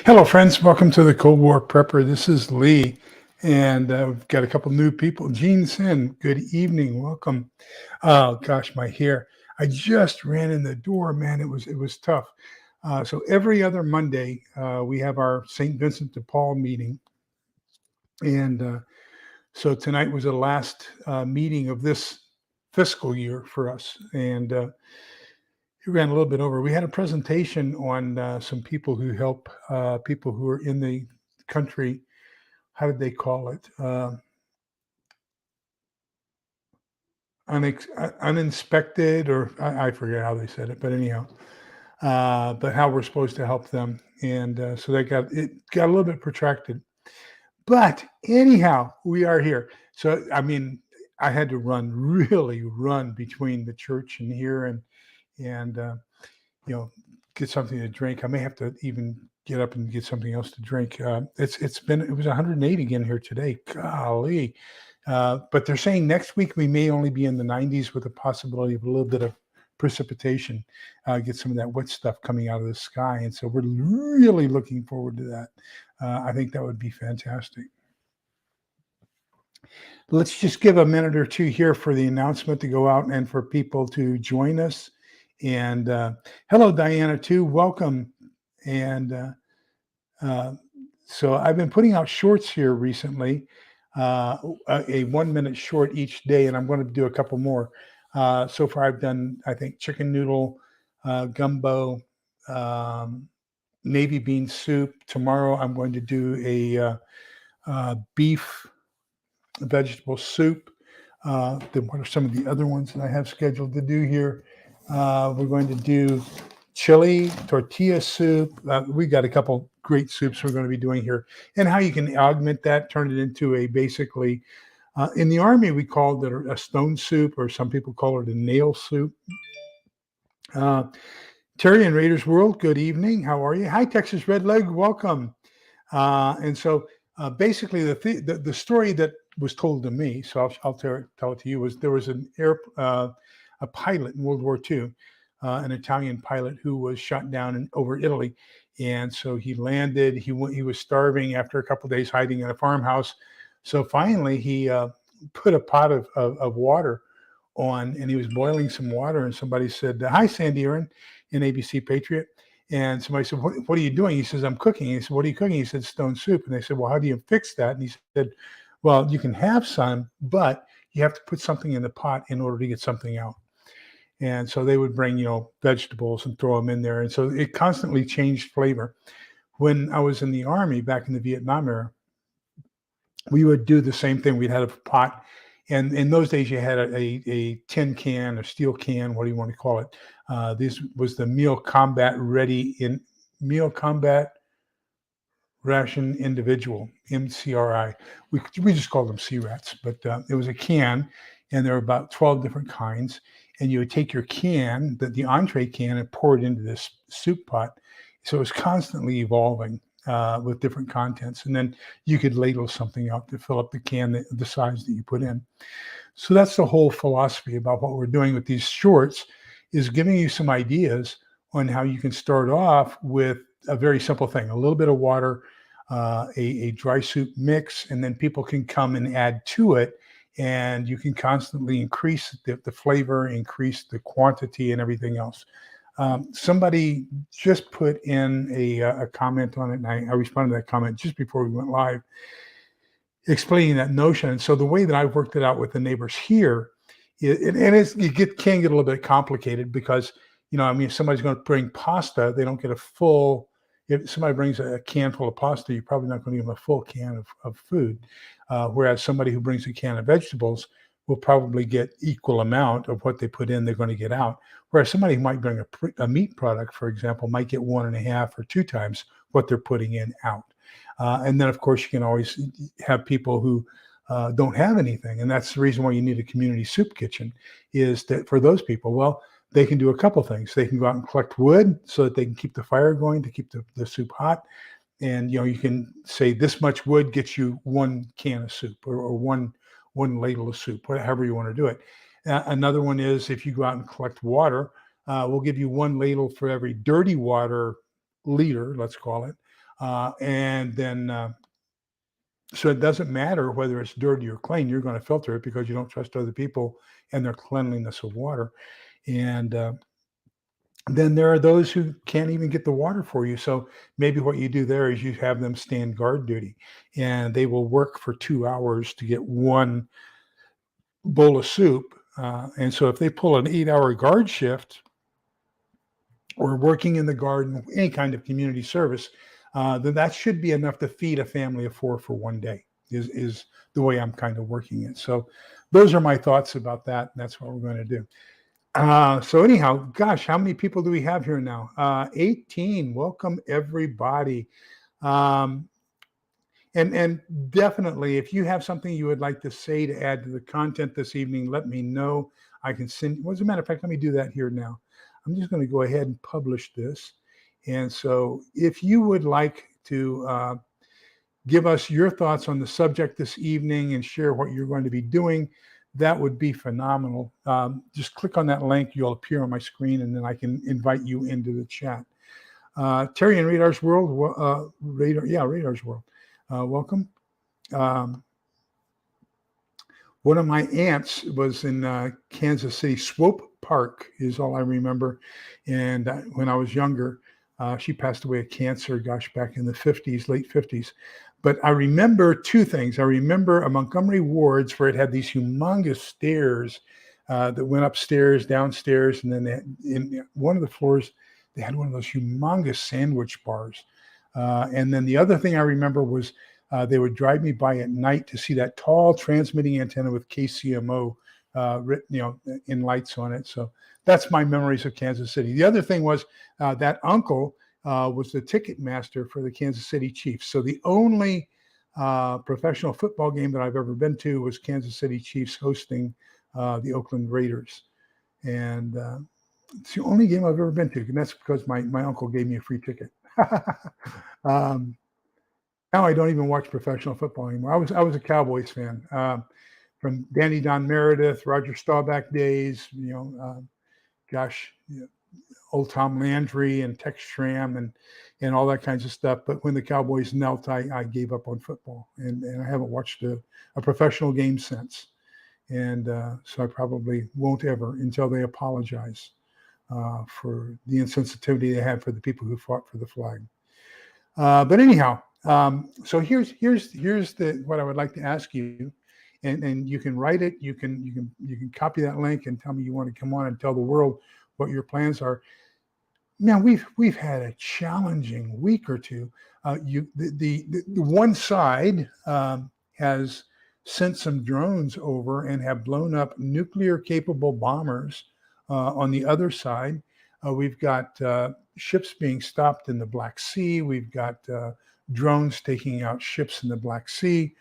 Hello, friends. Welcome to the Cold War Prepper. This is Lee, and we've got a couple new people. Gene Sin, good evening. Welcome. Oh gosh, my hair. I just ran in the door, man. It was tough. So every other Monday, we have our St. Vincent de Paul meeting, and so tonight was the last meeting of this fiscal year for us, and we ran a little bit over. We had a presentation on some people who help people who are in the country. How did they call it? Uninspected, or I forget how they said it, but anyhow, but how we're supposed to help them, and so they got a little bit protracted. But anyhow, we are here. So I mean, I had to really run between the church and here, and you know, get something to drink. I may have to even get up and get something else to drink. It was 108 again here today. Golly. But they're saying next week we may only be in the 90s with the possibility of a little bit of precipitation, get some of that wet stuff coming out of the sky. And so we're really looking forward to that. I think that would be fantastic. Let's just give a minute or two here for the announcement to go out and for people to join us. And hello, Diana, too. Welcome. And uh, so I've been putting out shorts here recently, a 1 minute short each day, and I'm going to do a couple more. So far, I've done, I think, chicken noodle, gumbo, um, navy bean soup. Tomorrow, I'm going to do a beef vegetable soup. Then what are some of the other ones that I have scheduled to do here? We're going to do chili, tortilla soup. We got a couple great soups we're going to be doing here, and how you can augment that, turn it into a basically. In the Army, we called it a stone soup, or some people call it a nail soup. Uh, Terry in Raiders World, good evening. How are you? Hi, Texas Redleg, welcome. And so basically, the story that was told to me, so I'll tell it to you, was there was a pilot in World War II, an Italian pilot who was shot down over Italy, and so he landed. He was starving after a couple of days hiding in a farmhouse. So finally, he put a pot of water on, and he was boiling some water, and somebody said, "Hi, Sandy Aaron," in ABC Patriot. And somebody said, what are you doing? He says, I'm cooking. He said, what are you cooking? He said, stone soup. And they said, well, how do you fix that? And he said, well, you can have some, but you have to put something in the pot in order to get something out. And so they would bring, vegetables and throw them in there. And so it constantly changed flavor. When I was in the Army back in the Vietnam era, we would do the same thing. We'd have a pot. And in those days, you had a tin can, a steel can, what do you want to call it? This was the Meal Combat Ration Individual, MCRI. We just called them C-Rats, but it was a can, and there were about 12 different kinds. And you would take your can, the entree can, and pour it into this soup pot. So it was constantly evolving with different contents. And then you could ladle something out to fill up the can, the size that you put in. So that's the whole philosophy about what we're doing with these shorts, is giving you some ideas on how you can start off with a very simple thing, a little bit of water, a dry soup mix, and then people can come and add to it. And you can constantly increase the flavor, increase the quantity, and everything else. Somebody just put in a comment on it, and I responded to that comment just before we went live, explaining that notion. And so the way that I've worked it out with the neighbors here, can get a little bit complicated because, if somebody's going to bring pasta, they don't get a full. If somebody brings a can full of pasta, you're probably not going to give them a full can of food. Whereas somebody who brings a can of vegetables will probably get equal amount of what they put in, they're going to get out. Whereas somebody who might bring a meat product, for example, might get 1.5 or 2 times what they're putting in out. And then, of course, you can always have people who don't have anything. And that's the reason why you need a community soup kitchen, is that for those people, well, they can do a couple things. They can go out and collect wood so that they can keep the fire going to keep the soup hot. And, you can say this much wood gets you 1 can of soup or one ladle of soup, however you want to do it. Another one is if you go out and collect water, we'll give you 1 ladle for every dirty water liter, let's call it. And then, so it doesn't matter whether it's dirty or clean, you're going to filter it because you don't trust other people and their cleanliness of water. And then there are those who can't even get the water for you. So maybe what you do there is you have them stand guard duty and they will work for 2 hours to get one bowl of soup. And so if they pull an 8 hour guard shift or working in the garden, any kind of community service, then that should be enough to feed a family of four for one day, is the way I'm kind of working it. So those are my thoughts about that. And that's what we're going to do. So anyhow, gosh, how many people do we have here now? 18. Welcome everybody. Um, and definitely, if you have something you would like to say to add to the content this evening, let me know. I can send. Well, as a matter of fact, let me do that here now. I'm just going to go ahead and publish this. And so, if you would like to give us your thoughts on the subject this evening and share what you're going to be doing, that would be phenomenal. Just click on that link. You'll appear on my screen, and then I can invite you into the chat. Terry in Radar's World, Radar's World. Welcome. One of my aunts was in Kansas City. Swope Park is all I remember. And when I was younger, she passed away of cancer, gosh, back in the 50s, late 50s. But I remember two things. I remember a Montgomery Wards where it had these humongous stairs that went upstairs, downstairs, and then in one of the floors, they had one of those humongous sandwich bars. And then the other thing I remember was they would drive me by at night to see that tall transmitting antenna with KCMO written, in lights on it. So that's my memories of Kansas City. The other thing was that uncle was the ticket master for the Kansas City Chiefs. So the only professional football game that I've ever been to was Kansas City Chiefs hosting the Oakland Raiders. And it's the only game I've ever been to, and that's because my uncle gave me a free ticket. Now I don't even watch professional football anymore. I was a Cowboys fan from Danny Don Meredith, Roger Staubach days. Old Tom Landry and Tex Schramm and all that kinds of stuff. But when the Cowboys knelt, I gave up on football, and I haven't watched a professional game since. And so I probably won't ever until they apologize for the insensitivity they had for the people who fought for the flag. But anyhow, so here's what I would like to ask you, and you can write it. You can copy that link and tell me you want to come on and tell the world what your plans are. Now we've had a challenging week or two. The one side has sent some drones over and have blown up nuclear capable bombers. On the other side, we've got ships being stopped in the Black Sea. We've got drones taking out ships in the Black Sea.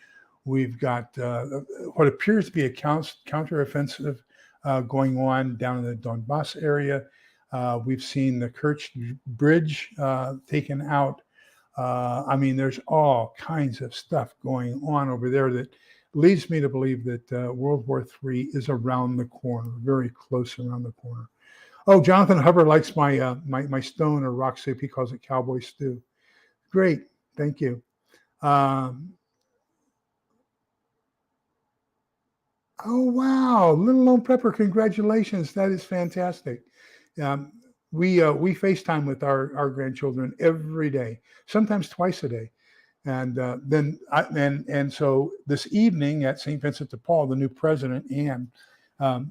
We've got what appears to be a counteroffensive going on down in the Donbass area. We've seen the Kerch Bridge taken out. There's all kinds of stuff going on over there that leads me to believe that World War III is around the corner, very close around the corner. Oh, Jonathan Hubbard likes my my stone or rock soup. He calls it cowboy stew. Great, thank you. Oh wow, Little Lone Pepper, congratulations! That is fantastic. We FaceTime with our grandchildren every day, sometimes twice a day. And so this evening at St. Vincent de Paul, the new president, Anne,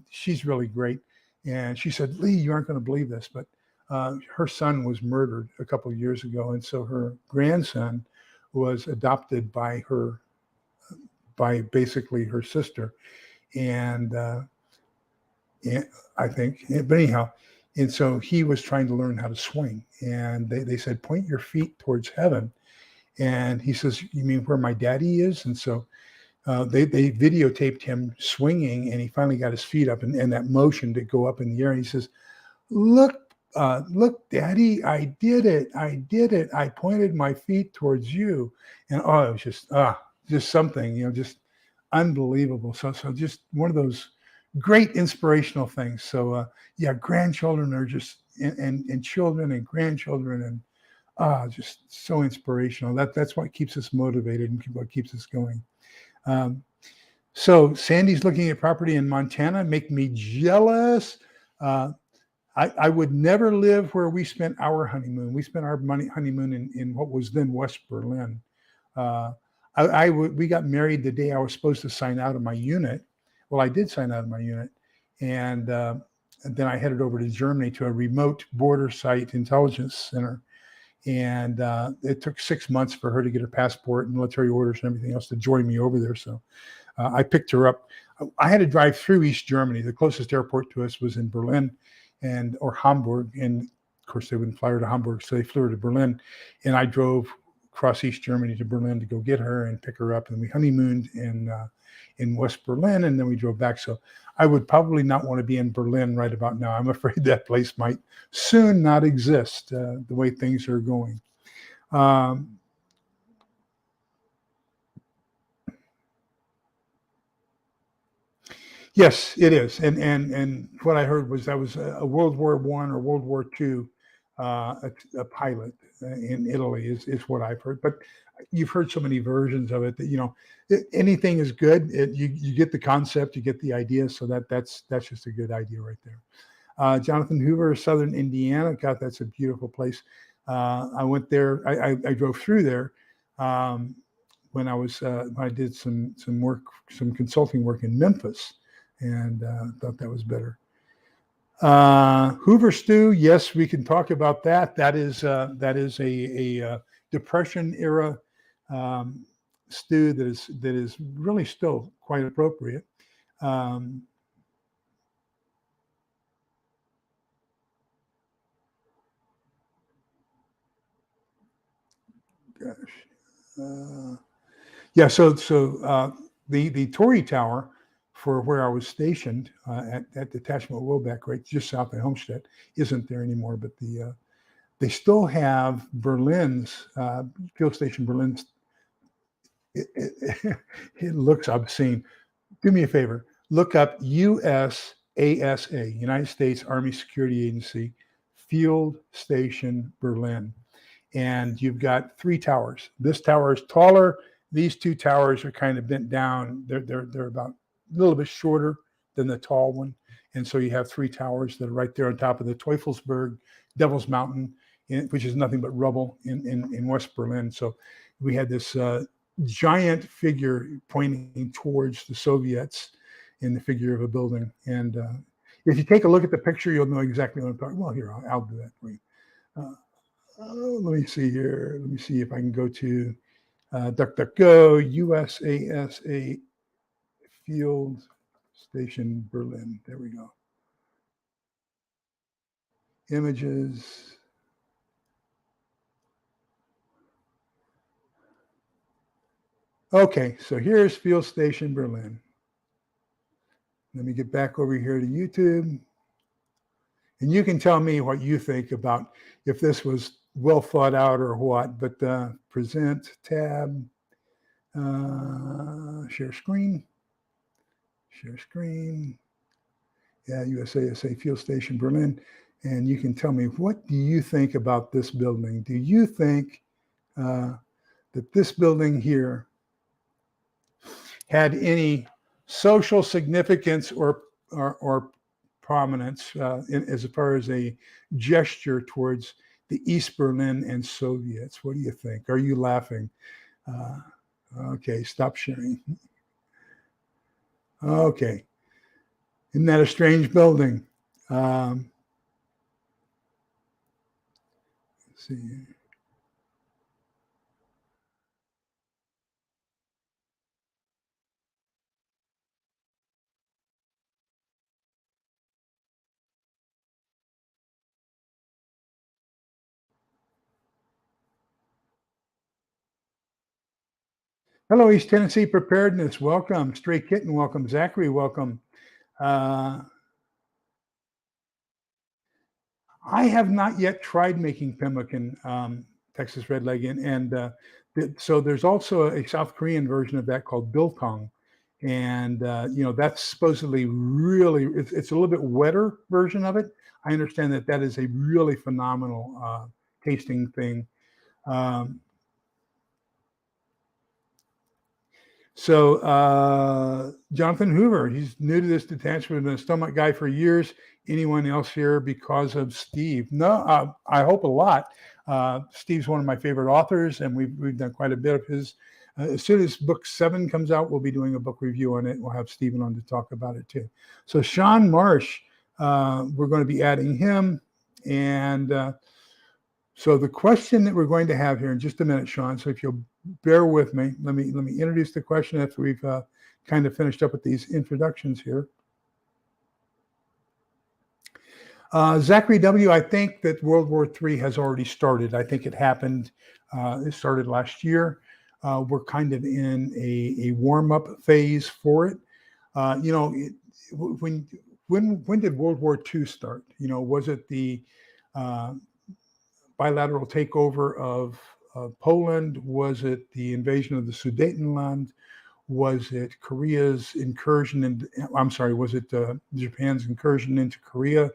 she's really great. And she said, Lee, you aren't going to believe this, but her son was murdered a couple of years ago. And so her grandson was adopted by basically her sister. And I think, but anyhow, and so he was trying to learn how to swing. And they said, point your feet towards heaven. And he says, you mean where my daddy is? And so they videotaped him swinging, and he finally got his feet up and that motion to go up in the air. And he says, look, Daddy, I did it. I pointed my feet towards you. And it was just something, just unbelievable. So just one of those great inspirational things. So grandchildren are just, and children and grandchildren, and just so inspirational. That's what keeps us motivated and what keeps us going. Um, so Sandy's looking at property in Montana, make me jealous. Uh, I would never live where we spent our honeymoon. We spent our honeymoon in what was then West Berlin. Uh, we got married the day I was supposed to sign out of my unit. Well, I did sign out of my unit, and then I headed over to Germany to a remote border site intelligence center. And it took 6 months for her to get her passport and military orders and everything else to join me over there. So I picked her up. I had to drive through East Germany. The closest airport to us was in Berlin or Hamburg. And of course, they wouldn't fly her to Hamburg, so they flew her to Berlin. And I drove across East Germany to Berlin to go get her and pick her up. And we honeymooned in West Berlin, and then we drove back. So I would probably not want to be in Berlin right about now. I'm afraid that place might soon not exist the way things are going. Yes, it is, and what I heard was that was a World War I or World War II, a pilot in Italy is what I've heard. But you've heard so many versions of it that anything is good. You get the concept, you get the idea, so that's just a good idea right there. Jonathan Hoover, Southern Indiana. God, that's a beautiful place. I went there. I drove through there when I did some work, some consulting work in Memphis. And thought that was better. Hoover stew, yes, we can talk about that. That is a Depression era stew that is really still quite appropriate. Gosh, yeah. So the Tory Tower for where I was stationed at Detachment Wilbeck, right just south of Homestead, isn't there anymore. But they still have Berlin's Field Station Berlin's. It looks obscene. Do me a favor, look up USASA, United States Army Security Agency, Field Station Berlin. And you've got 3 towers. This tower is taller. These 2 towers are kind of bent down. They're about a little bit shorter than the tall one. And so you have 3 towers that are right there on top of the Teufelsberg, Devil's Mountain, which is nothing but rubble in West Berlin. So we had this giant figure pointing towards the Soviets in the figure of a building. And if you take a look at the picture, you'll know exactly what I'm talking about. Well, here, I'll do that for you. Let me see here. Let me see if I can go to DuckDuckGo, USASA Field Station Berlin. There we go. Images. Okay, so here's Field Station Berlin. Let me get back over here to YouTube. And you can tell me what you think about if this was well thought out or what, but present, tab, share screen. Yeah, USASA Field Station Berlin. And you can tell me, what do you think about this building? Do you think that this building here had any social significance or prominence as far as a gesture towards the East Berlin and Soviets? What do you think? Are you laughing? Okay, stop sharing. Okay. Isn't that a strange building? Let's see. Hello, East Tennessee Preparedness. Welcome. Stray Kitten, welcome. Zachary, welcome. I have not yet tried making pemmican, Texas Red Leg, and so there's also a South Korean version of that called biltong, and that's supposedly really it's a little bit wetter version of it. I understand that is a really phenomenal tasting thing. Um, Jonathan Hoover, he's new to this detachment, been a stomach guy for years. Anyone else here because of Steve? No, I hope a lot. Steve's one of my favorite authors, and we've done quite a bit of his. As soon as book 7 comes out, we'll be doing a book review on it. We'll have Stephen on to talk about it too. So Sean Marsh, we're going to be adding him. And so the question that we're going to have here in just a minute, Sean, so if you'll bear with me, let me introduce the question after we've kind of finished up with these introductions here. Zachary W., I think that World War III has already started. I think it happened, it started last year. We're kind of in a warm-up phase for it. When did World War II start? Was it the bilateral takeover of Poland? Was it the invasion of the Sudetenland? Was it Korea's incursion was it Japan's incursion into Korea?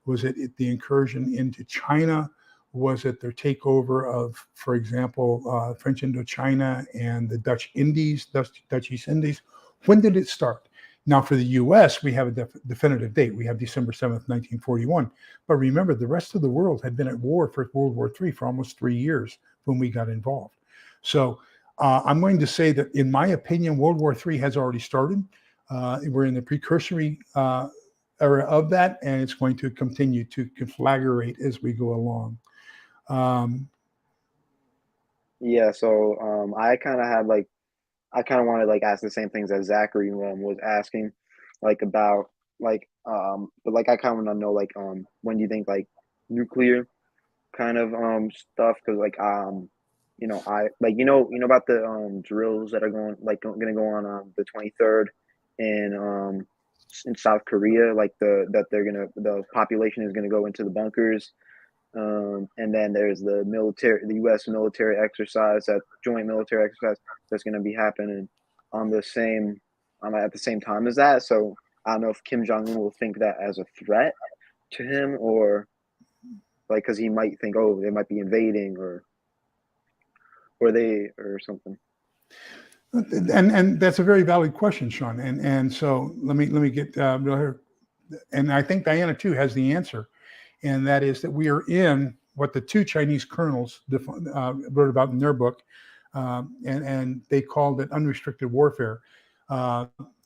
Was it the incursion into China? Was it their takeover of, for example, French Indochina and the Dutch East Indies? When did it start? Now, for the U.S., we have a definitive date. We have December 7th, 1941. But remember, the rest of the world had been at war for World War III for almost 3 years when we got involved. So I'm going to say that, in my opinion, World War III has already started. We're in the precursory era of that, and it's going to continue to conflagrate as we go along. Yeah, so I kind of want to ask the same things that Zachary was asking, about but I kind of want to know when do you think nuclear kind of stuff, because I about the drills that are going to go on the 23rd in South Korea, the population is gonna go into the bunkers. And then there's the U.S. military exercise, that joint military exercise that's going to be happening on the same at the same time as that. So I don't know if Kim Jong-un will think that as a threat to him, or because he might think, oh, they might be invading, or something. And that's a very valid question, Sean. And so let me get real here. And I think Diana too has the answer, and that is that we are in what the 2 Chinese colonels wrote about in their book, and they called it unrestricted warfare.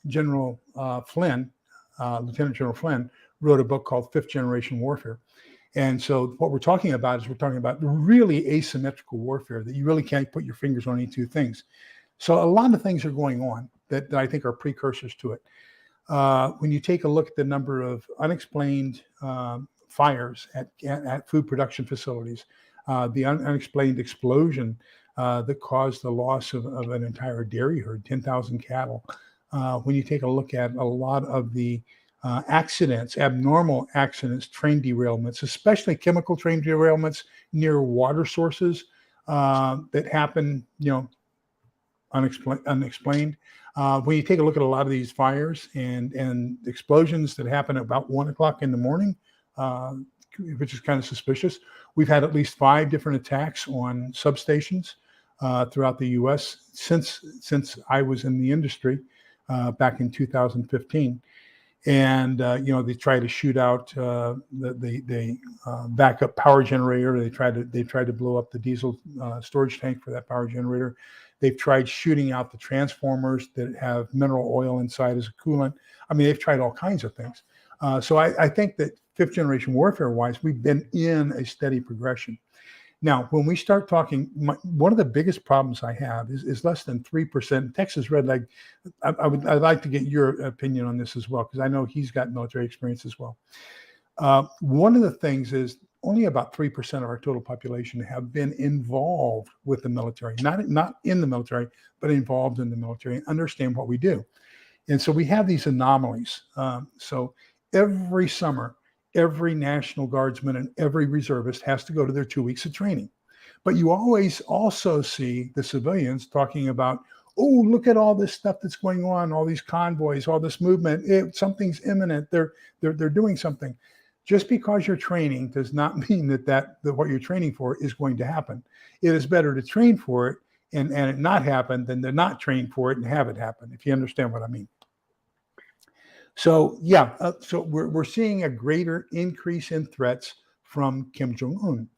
General Flynn, Lieutenant General Flynn, wrote a book called Fifth Generation Warfare. And so what we're talking about really asymmetrical warfare, that you really can't put your fingers on any 2 things. So a lot of things are going on that I think are precursors to it. When you take a look at the number of unexplained fires at food production facilities, the unexplained explosion that caused the loss of an entire dairy herd, 10,000 cattle. When you take a look at a lot of the accidents, abnormal accidents, train derailments, especially chemical train derailments near water sources that happen, unexplained. When you take a look at a lot of these fires and explosions that happen at about 1 o'clock in the morning, which is kind of suspicious. We've had at least 5 different attacks on substations throughout the U.S. since I was in the industry back in 2015. And they try to shoot out the backup power generator. They tried to blow up the diesel storage tank for that power generator. They've tried shooting out the transformers that have mineral oil inside as a coolant. I mean, they've tried all kinds of things. So I think that 5th generation warfare wise, we've been in a steady progression. Now, when we start talking, one of the biggest problems I have is less than 3%. Texas Red Leg, I'd like to get your opinion on this as well, because I know he's got military experience as well. One of the things is only about 3% of our total population have been involved with the military, not in the military, but involved in the military and understand what we do. And so we have these anomalies. So every summer, every National Guardsman and every reservist has to go to their 2 weeks of training. But you always also see the civilians talking about, oh, look at all this stuff that's going on, all these convoys, all this movement. Something's imminent. They're doing something. Just because you're training does not mean that what you're training for is going to happen. It is better to train for it and it not happen than to not train for it and have it happen, if you understand what I mean. So yeah, so we're seeing a greater increase in threats from Kim Jong-un.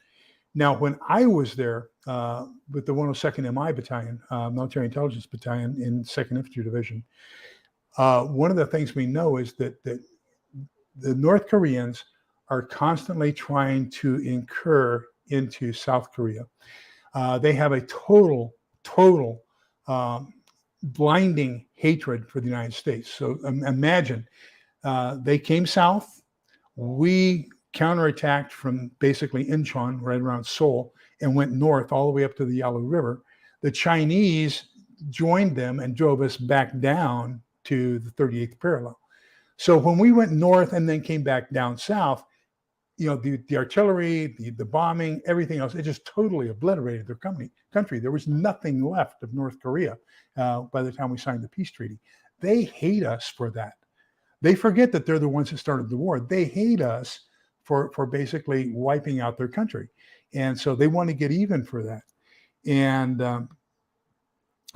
Now, when I was there with the 102nd MI Battalion, Military Intelligence Battalion in 2nd Infantry Division, one of the things we know is that the North Koreans are constantly trying to incur into South Korea. They have a total blinding hatred for the United States. So imagine they came south. We counterattacked from basically Incheon, right around Seoul, and went north all the way up to the Yalu River. The Chinese joined them and drove us back down to the 38th parallel. So when we went north and then came back down south, the artillery, the bombing, everything else, it just totally obliterated their country. There was nothing left of North Korea by the time we signed the peace treaty. They hate us for that. They forget that they're the ones that started the war. They hate us for basically wiping out their country. And so they want to get even for that. And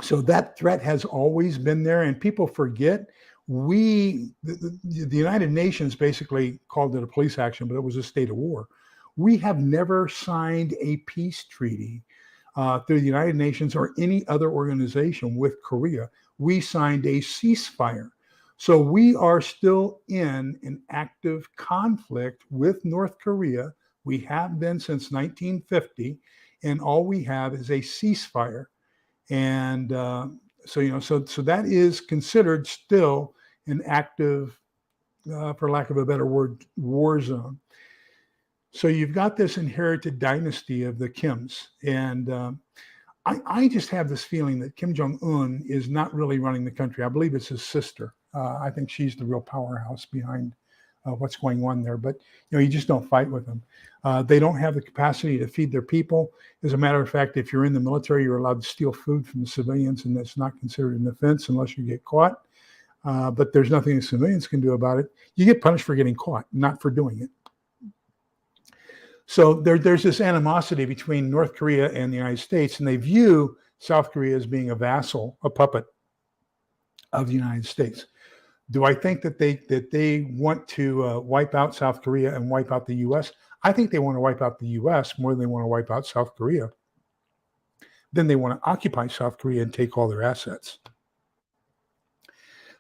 so that threat has always been there, and people forget. The United Nations basically called it a police action, but it was a state of war. We have never signed a peace treaty through the United Nations or any other organization with Korea. We signed a ceasefire. So we are still in an active conflict with North Korea. We have been since 1950, and all we have is a ceasefire. And so that is considered still an active, for lack of a better word, war zone. So you've got this inherited dynasty of the Kims. And I just have this feeling that Kim Jong-un is not really running the country. I believe it's his sister. I think she's the real powerhouse behind what's going on there. But, you just don't fight with them. They don't have the capacity to feed their people. As a matter of fact, if you're in the military, you're allowed to steal food from the civilians, and that's not considered an offense unless you get caught. But there's nothing the civilians can do about it. You get punished for getting caught, not for doing it. So there's this animosity between North Korea and the United States, and they view South Korea as being a vassal, a puppet of the United States. Do I think that they want to wipe out South Korea and wipe out the U.S.? I think they want to wipe out the U.S. more than they want to wipe out South Korea. Then they want to occupy South Korea and take all their assets.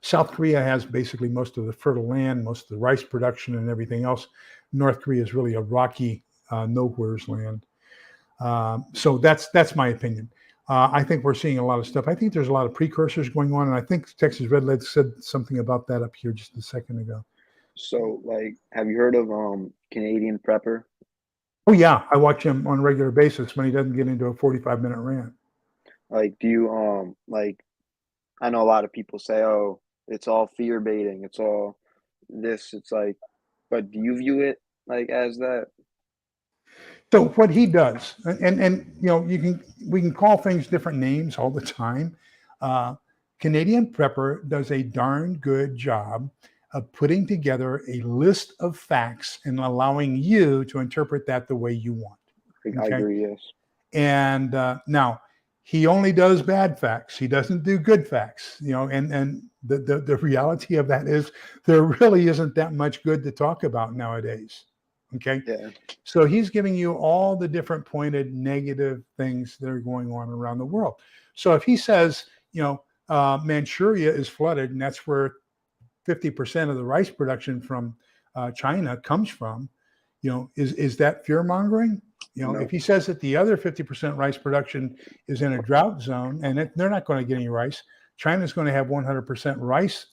South Korea has basically most of the fertile land, most of the rice production and everything else. North Korea is really a rocky, nowhere's land. So that's my opinion. I think we're seeing a lot of stuff. I think there's a lot of precursors going on, and I think Texas Red Lead said something about that up here just a second ago. So, have you heard of Canadian Prepper? Oh yeah, I watch him on a regular basis when he doesn't get into a 45-minute rant. Do you I know a lot of people say, "Oh, it's all fear baiting. It's all this." It's but do you view it as that? So what he does, and we can call things different names all the time. Canadian Prepper does a darn good job of putting together a list of facts and allowing you to interpret that the way you want. I agree, yes. And now he only does bad facts. He doesn't do good facts, and the reality of that is there really isn't that much good to talk about nowadays. Okay. Yeah. So he's giving you all the different pointed negative things that are going on around the world. So if he says, Manchuria is flooded and that's where 50% of the rice production from China comes from, is that fear mongering? No. If he says that the other 50% rice production is in a drought zone and they're not going to get any rice, China's going to have 100% rice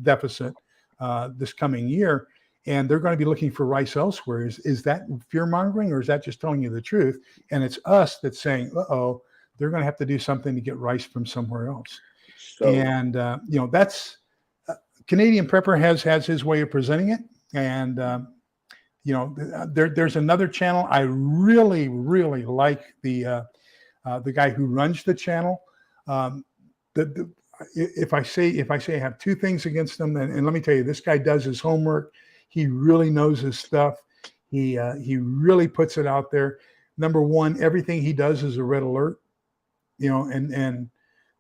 deficit this coming year. And they're going to be looking for rice elsewhere. Is that fear mongering, or is that just telling you the truth? And it's us that's saying, they're going to have to do something to get rice from somewhere else. So, and that's Canadian Prepper has his way of presenting it. And there's another channel I really like, the guy who runs the channel. If I say I have two things against them, and let me tell you, this guy does his homework. He really knows his stuff. He really puts it out there. Number one, everything he does is a red alert, and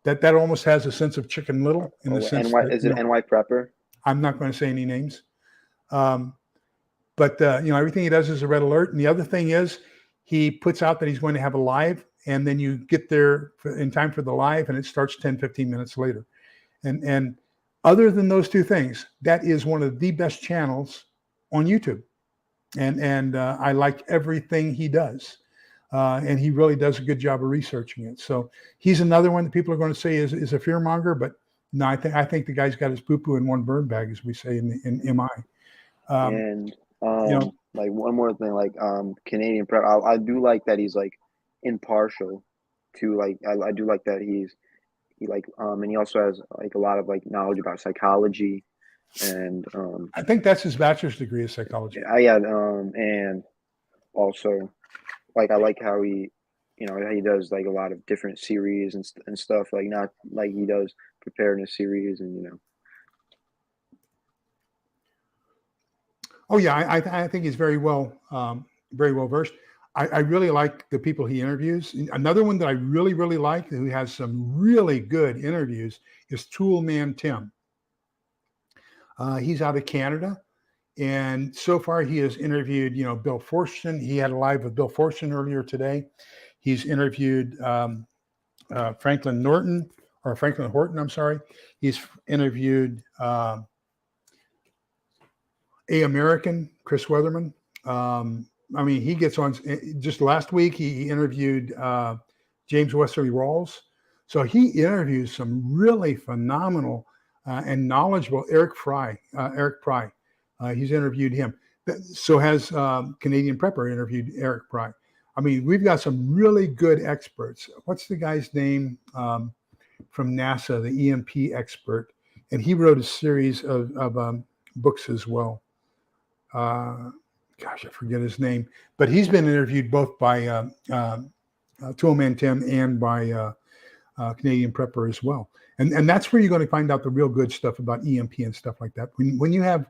that almost has a sense of Chicken Little in the Oh, sense NY, that, is it NY Prepper? I'm not going to say any names. Um, but everything he does is a red alert. And the other thing is he puts out that he's going to have a live, and then you get there in time for the live, and it starts 10, 15 minutes later. And other than those two things, that is one of the best channels on YouTube. And I like everything he does. And he really does a good job of researching it. So he's another one that people are going to say is a fear monger, but no, I think the guy's got his poo-poo in one bird bag, as we say in MI. And You know, like one more thing, like Canadian Prep, I do like that he's like impartial to like I do like that he like and he also has like a lot of like knowledge about psychology and I think that's his bachelor's degree of psychology. yeah and also like I like how he does like a lot of different series and stuff like not like he does preparedness series and Oh yeah, I think he's very well versed. I really like the people he interviews. Another one that I really really like, who has some really good interviews, is Toolman Tim. He's out of Canada, and so far he has interviewed, Bill Forstchen. He had a live with Bill Forstchen earlier today. He's interviewed Franklin Horton. I'm sorry. He's interviewed A American, Chris Weatherman. He gets on. Just last week, he interviewed James Wesley Rawls. So he interviews some really phenomenal and knowledgeable Eric Pry. He's interviewed him. So has Canadian Prepper interviewed Eric Pry. We've got some really good experts. What's the guy's name from NASA, the EMP expert? And he wrote a series of books as well. I forget his name, but he's been interviewed both by Toolman Tim and by Canadian Prepper as well. And that's where you're going to find out the real good stuff about EMP and stuff like that. When you have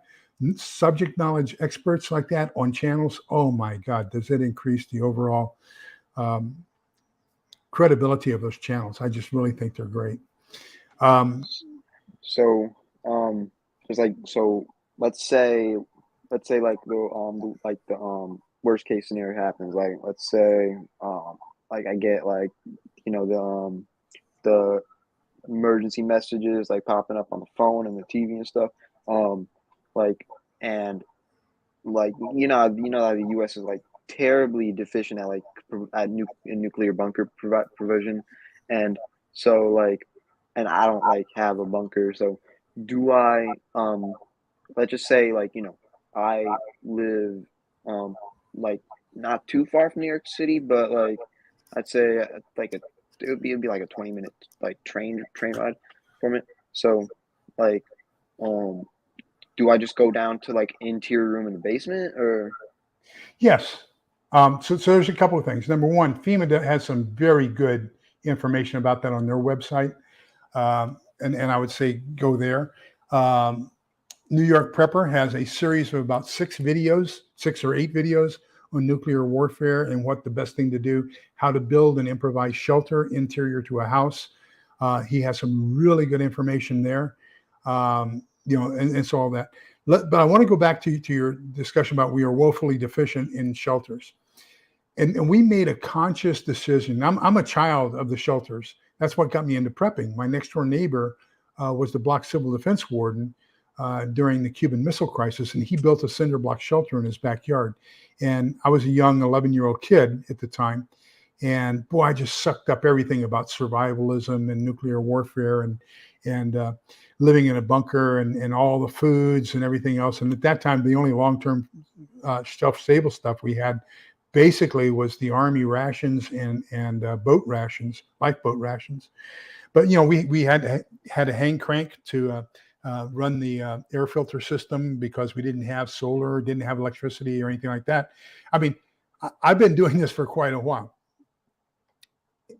subject knowledge experts like that on channels, oh my God, does it increase the overall credibility of those channels? I just really think they're great. So just like so let's say like the worst case scenario happens, like let's say like I get like the emergency messages like popping up on the phone and the TV and stuff like and like how the US is like terribly deficient at like nuclear bunker provision, and so like and I don't like have a bunker, so do I let's just say like I live like not too far from New York City, but like I'd say like it'd be like a 20-minute like train ride from it. So like um do I just go down to like interior room in the basement or? Yes. So there's a couple of things. Number one, FEMA has some very good information about that on their website. And I would say go there. New York Prepper has a series of about 6 or 8 videos on nuclear warfare and what the best thing to do, how to build an improvised shelter interior to a house. He has some really good information there, and so all that. But I want to go back to your discussion about we are woefully deficient in shelters. And we made a conscious decision. I'm a child of the shelters. That's what got me into prepping. My next door neighbor was the block civil defense warden during the Cuban Missile Crisis, and he built a cinder block shelter in his backyard. And I was a young 11-year-old kid at the time. And boy, I just sucked up everything about survivalism and nuclear warfare and living in a bunker and all the foods and everything else. And at that time, the only long-term shelf-stable stuff we had basically was the Army rations and boat rations, lifeboat rations. But we had a hand crank to run the air filter system because we didn't have solar, didn't have electricity or anything like that. I've been doing this for quite a while.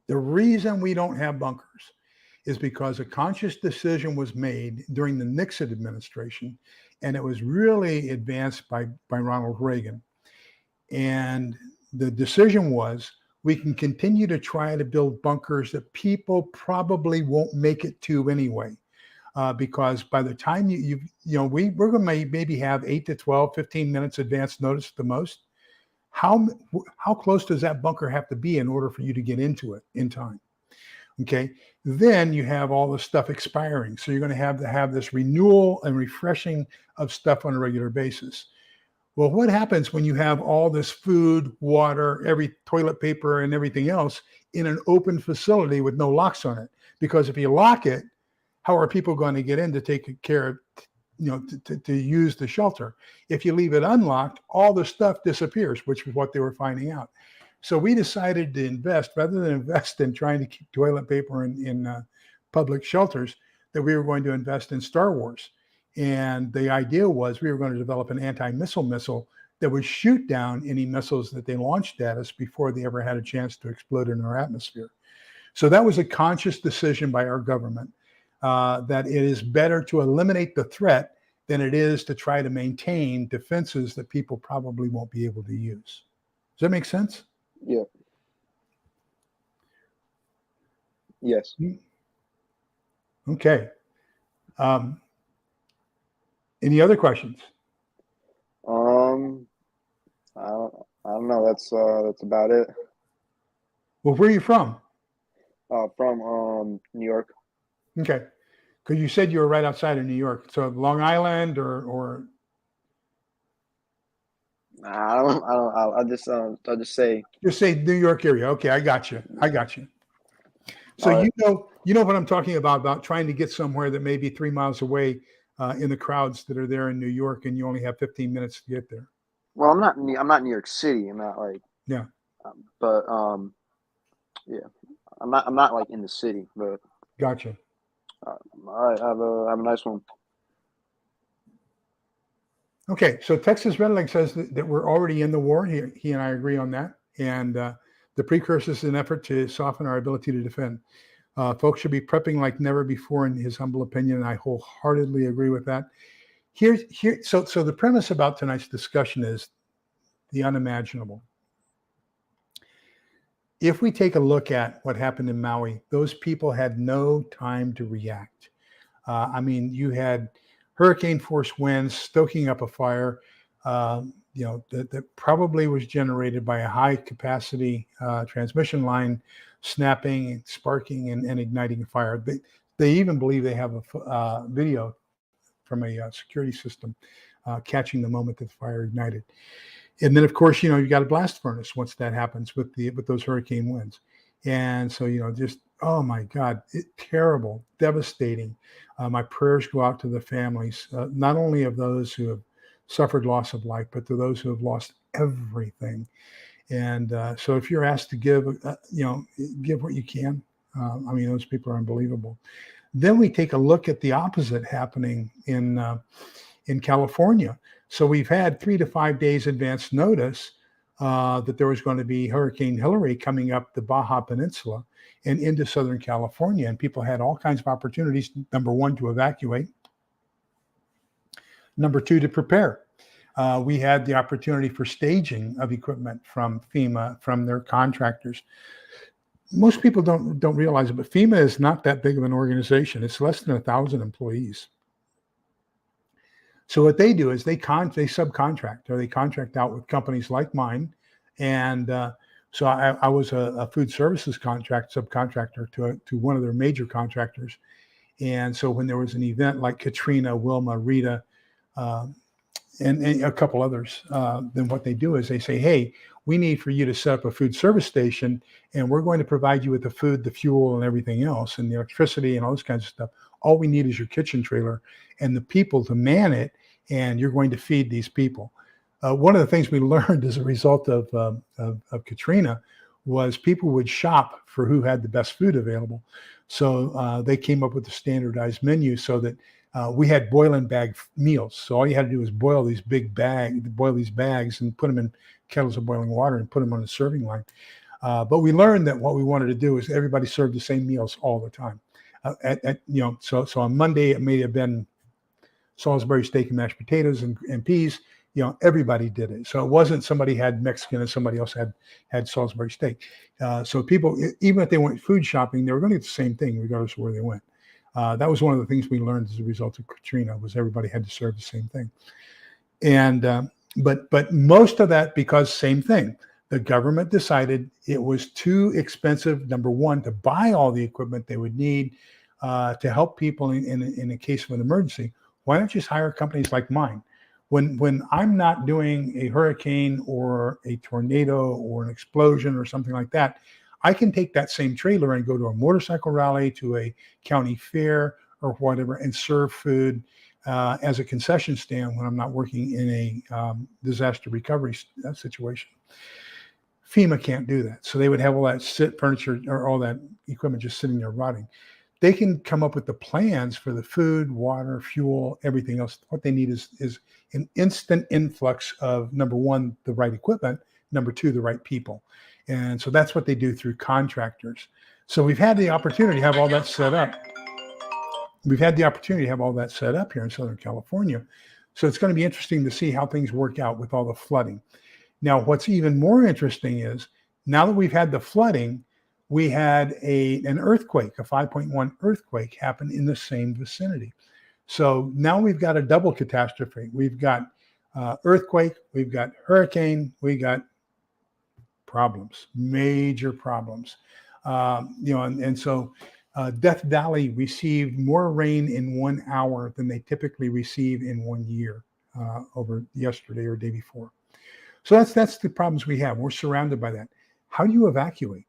The reason we don't have bunkers is because a conscious decision was made during the Nixon administration, and it was really advanced by Ronald Reagan. And the decision was, we can continue to try to build bunkers that people probably won't make it to anyway. Because by the time we're going to maybe have 8 to 12, 15 minutes advance notice at the most. How close does that bunker have to be in order for you to get into it in time? Okay. Then you have all the stuff expiring. So you're going to have this renewal and refreshing of stuff on a regular basis. Well, what happens when you have all this food, water, every toilet paper and everything else in an open facility with no locks on it? Because if you lock it, how are people going to get in to take care of, to use the shelter? If you leave it unlocked, all the stuff disappears, which is what they were finding out. So we decided to invest, rather than invest in trying to keep toilet paper in public shelters, that we were going to invest in Star Wars. And the idea was we were going to develop an anti-missile missile that would shoot down any missiles that they launched at us before they ever had a chance to explode in our atmosphere. So that was a conscious decision by our government, that it is better to eliminate the threat than it is to try to maintain defenses that people probably won't be able to use. Does that make sense? Yeah. Yes. Okay. Any other questions? I don't know. That's about it. Well, where are you from? From New York. Okay. Because you said you were right outside of New York. So Long Island or I'll just say. Just say New York area. Okay, I got you. So All right. you know what I'm talking about trying to get somewhere that may be 3 miles away in the crowds that are there in New York, and you only have 15 minutes to get there. Well, I'm not New York City. I'm not like. Yeah. But yeah, I'm not like in the city. But Gotcha. all right. Have a nice one. Okay, so Texas Redleg says that we're already in the war. He and I agree on that. And the precursor is an effort to soften our ability to defend. Folks should be prepping like never before, in his humble opinion. And I wholeheartedly agree with that. So the premise about tonight's discussion is the unimaginable. If we take a look at what happened in Maui, those people had no time to react. I mean, you had hurricane force winds stoking up a fire, that probably was generated by a high capacity transmission line snapping, sparking, and igniting a fire. They even believe they have a video from a security system catching the moment that the fire ignited. And then, of course, you got a blast furnace once that happens with those hurricane winds. And so, just, oh my God, terrible, devastating. My prayers go out to the families, not only of those who have suffered loss of life, but to those who have lost everything. And so if you're asked to give what you can. Those people are unbelievable. Then we take a look at the opposite happening in California. So we've had 3 to 5 days advance notice that there was going to be Hurricane Hillary coming up the Baja Peninsula and into Southern California. And people had all kinds of opportunities. Number one, to evacuate. Number two, to prepare. We had the opportunity for staging of equipment from FEMA, from their contractors. Most people don't realize it, but FEMA is not that big of an organization. It's less than 1,000 employees. So what they do is they subcontract, or they contract out with companies like mine. And so I was a food services subcontractor to one of their major contractors. And so when there was an event like Katrina, Wilma, Rita, and a couple others, then what they do is they say, hey, we need for you to set up a food service station, and we're going to provide you with the food, the fuel, and everything else, and the electricity and all this kinds of stuff. All we need is your kitchen trailer and the people to man it, and you're going to feed these people. One of the things we learned as a result of Katrina was people would shop for who had the best food available. So they came up with a standardized menu so that we had boil and bag meals. So all you had to do was boil these bags and put them in kettles of boiling water and put them on the serving line. But we learned that what we wanted to do is everybody served the same meals all the time. So on Monday it may have been Salisbury steak and mashed potatoes and peas. Everybody did it. So it wasn't somebody had Mexican and somebody else had Salisbury steak. So people, even if they went food shopping, they were going to get the same thing regardless of where they went. That was one of the things we learned as a result of Katrina, was everybody had to serve the same thing. And but most of that, because same thing, the government decided it was too expensive, number one, to buy all the equipment they would need to help people in a case of an emergency. Why don't you just hire companies like mine? When I'm not doing a hurricane or a tornado or an explosion or something like that, I can take that same trailer and go to a motorcycle rally, to a county fair or whatever, and serve food as a concession stand when I'm not working in a disaster recovery situation. FEMA can't do that. So they would have all that furniture or all that equipment just sitting there rotting. They can come up with the plans for the food, water, fuel, everything else. What they need is an instant influx of, number one, the right equipment, number two, the right people. And so that's what they do through contractors. So we've had the opportunity to have all that set up. We've had the opportunity to have all that set up here in Southern California. So it's going to be interesting to see how things work out with all the flooding. Now, what's even more interesting is, now that we've had the flooding, we had an earthquake, a 5.1 earthquake happen in the same vicinity. So now we've got a double catastrophe. We've got earthquake, we've got hurricane, we got problems, major problems. So Death Valley received more rain in 1 hour than they typically receive in 1 year over yesterday or day before. So that's the problems we have. We're surrounded by that. How do you evacuate?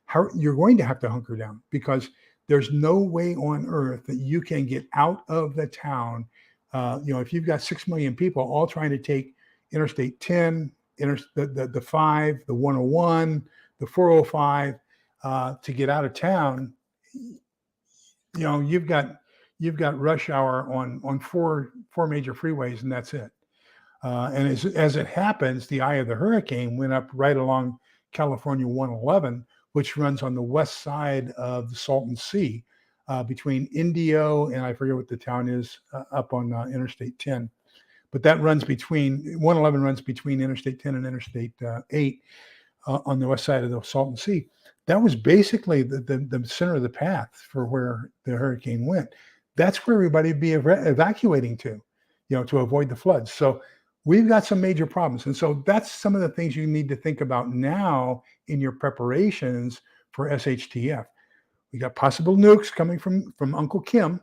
How you're going to have to hunker down, because there's no way on earth that you can get out of the town. If you've got 6 million people all trying to take Interstate 10, the 5, the 101, the 405 to get out of town, you've got rush hour on four major freeways, and that's it. And as it happens, the eye of the hurricane went up right along California 111, which runs on the west side of the Salton Sea, between Indio and I forget what the town is, up on Interstate 10. But that runs between 111 runs between Interstate 10 and Interstate 8 on the west side of the Salton Sea. That was basically the center of the path for where the hurricane went. That's where everybody would be evacuating to avoid the floods. So we've got some major problems. And so that's some of the things you need to think about now in your preparations for SHTF. We got possible nukes coming from Uncle Kim.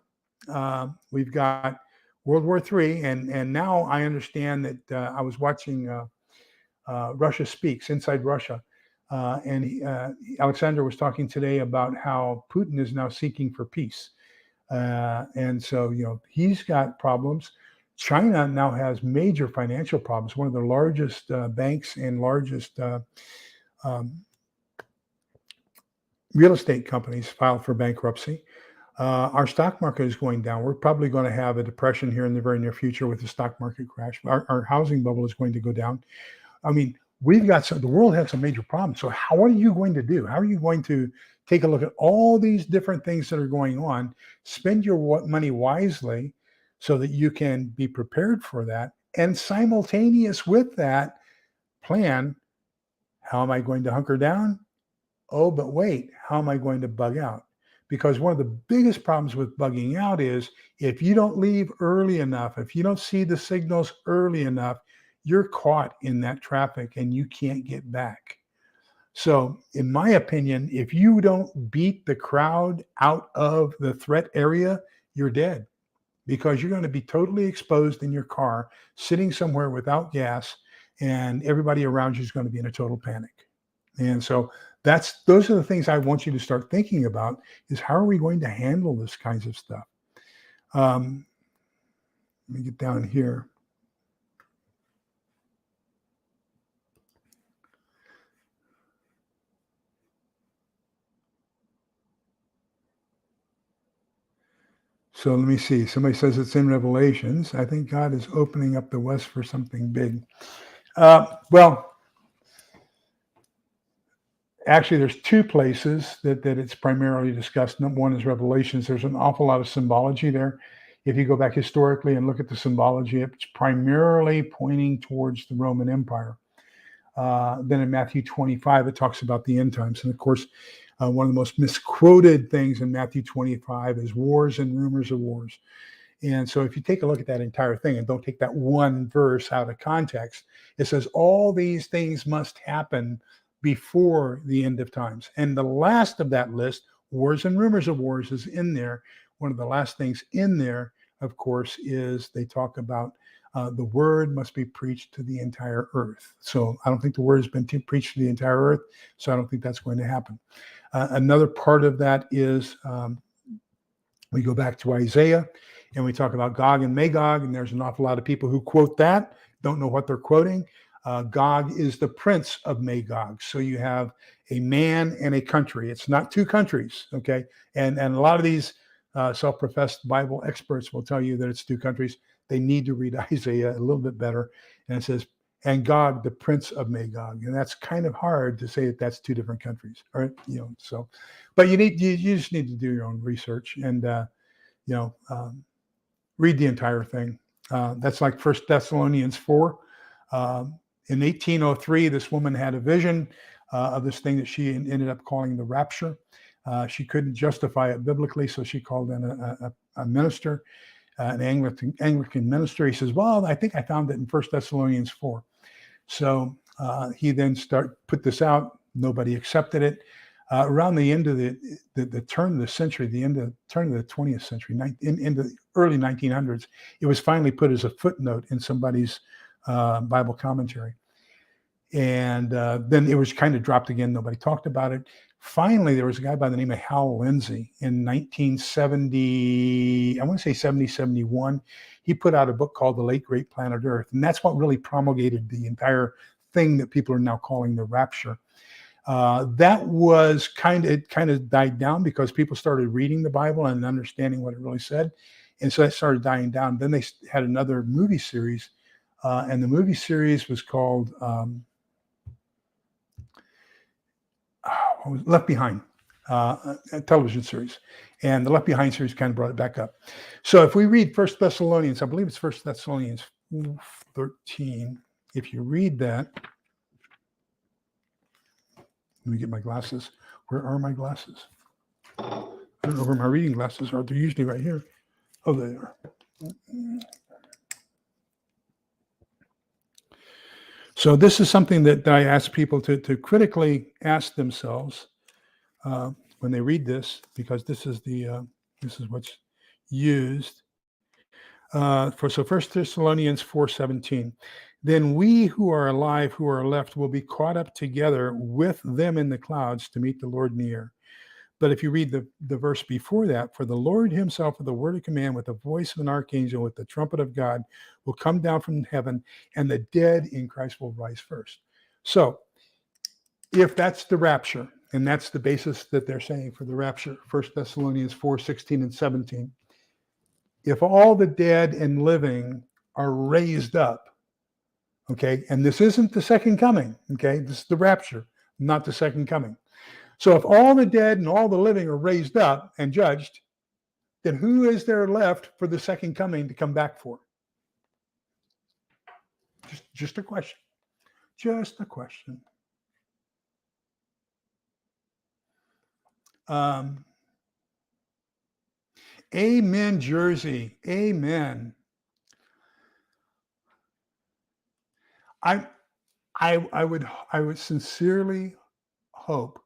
We've got World War III. And now I understand that I was watching Russia Speaks, Inside Russia. And Alexander was talking today about how Putin is now seeking for peace. And so, he's got problems. China now has major financial problems. One of the largest banks and largest real estate companies filed for bankruptcy. Our stock market is going down. We're probably going to have a depression here in the very near future with the stock market crash. Our housing bubble is going to go down. I mean, the world has some major problems. So how are you going to do? How are you going to take a look at all these different things that are going on, spend your money wisely so that you can be prepared for that, and simultaneous with that, plan, how am I going to hunker down? Oh, but wait, how am I going to bug out? Because one of the biggest problems with bugging out is if you don't leave early enough, if you don't see the signals early enough, you're caught in that traffic and you can't get back. So in my opinion, if you don't beat the crowd out of the threat area, you're dead, because you're going to be totally exposed in your car, sitting somewhere without gas, and everybody around you is going to be in a total panic. And so those are the things I want you to start thinking about, is how are we going to handle this kinds of stuff? Let me get down here. So let me see. Somebody says it's in Revelations. I think God is opening up the West for something big. Well, Actually, there's two places that it's primarily discussed. Number one is Revelations. There's an awful lot of symbology there. If you go back historically and look at the symbology, it's primarily pointing towards the Roman Empire. Then in Matthew 25, it talks about the end times. And of course, one of the most misquoted things in Matthew 25 is wars and rumors of wars. And so if you take a look at that entire thing and don't take that one verse out of context, it says all these things must happen before the end of times. And the last of that list, wars and rumors of wars, is in there. One of the last things in there, of course, is they talk about the word must be preached to the entire earth. So I don't think the word has been preached to the entire earth. So I don't think that's going to happen. Another part of that is we go back to Isaiah and we talk about Gog and Magog, and there's an awful lot of people who quote that, don't know what they're quoting. Gog is the prince of Magog. So you have a man and a country. It's not two countries, okay? And a lot of these self-professed Bible experts will tell you that it's two countries. They need to read Isaiah a little bit better. And it says, and Gog, the prince of Magog. And that's kind of hard to say that that's two different countries, all right? So, but you just need to do your own research and, read the entire thing. That's like 1 Thessalonians 4. In 1803, this woman had a vision of this thing that she ended up calling the rapture. She couldn't justify it biblically, so she called in a minister, an Anglican minister. He says, well, I think I found it in 1 Thessalonians 4. So he then put this out. Nobody accepted it. Around the end of the turn of the century, turn of the 20th century, in the early 1900s, it was finally put as a footnote in somebody's Bible commentary. And then it was kind of dropped again. Nobody talked about it. Finally, there was a guy by the name of Hal Lindsey in 1970, I want to say 70, 71. He put out a book called The Late Great Planet Earth. And that's what really promulgated the entire thing that people are now calling the rapture. That was kind of died down because people started reading the Bible and understanding what it really said. And so that started dying down. Then they had another movie series. And the movie series was called Left Behind, a television series. And the Left Behind series kind of brought it back up. So if we read 1 Thessalonians, I believe it's 1 Thessalonians 13. If you read that, let me get my glasses. Where are my glasses? I don't know where my reading glasses are. They're usually right here. Oh, they are. So this is something that I ask people to critically ask themselves when they read this, because this is what's used. So 1 Thessalonians 4:17. Then we who are alive, who are left, will be caught up together with them in the clouds to meet the Lord in the air. But if you read the verse before that, for the Lord himself with the word of command, with the voice of an archangel, with the trumpet of God, will come down from heaven, and the dead in Christ will rise first. So if that's the rapture, and that's the basis that they're saying for the rapture, 1 Thessalonians 4:16 and 17, if all the dead and living are raised up, okay, and this isn't the second coming, okay, this is the rapture, not the second coming. So if all the dead and all the living are raised up and judged, then who is there left for the second coming to come back for? Just a question. Just a question. Amen, Jersey. Amen. I would sincerely hope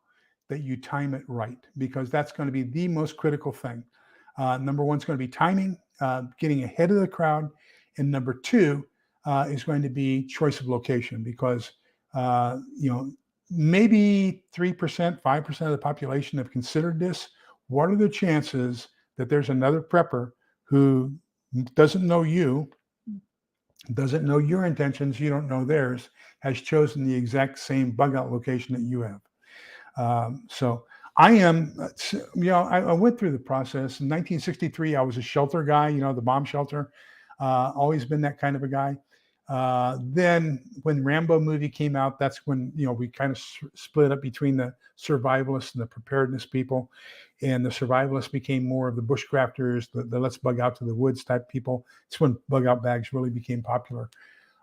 that you time it right, because that's going to be the most critical thing. Number one is going to be timing, getting ahead of the crowd, and number two is going to be choice of location, because maybe 3%, 5% of the population have considered this. What are the chances that there's another prepper who doesn't know you, doesn't know your intentions, you don't know theirs, has chosen the exact same bug out location that you have? So I am, I went through the process. In 1963, I was a shelter guy, the bomb shelter, always been that kind of a guy. Then when Rambo movie came out, that's when, we kind of split up between the survivalists and the preparedness people. And the survivalists became more of the bushcrafters, the let's bug out to the woods type people. It's when bug out bags really became popular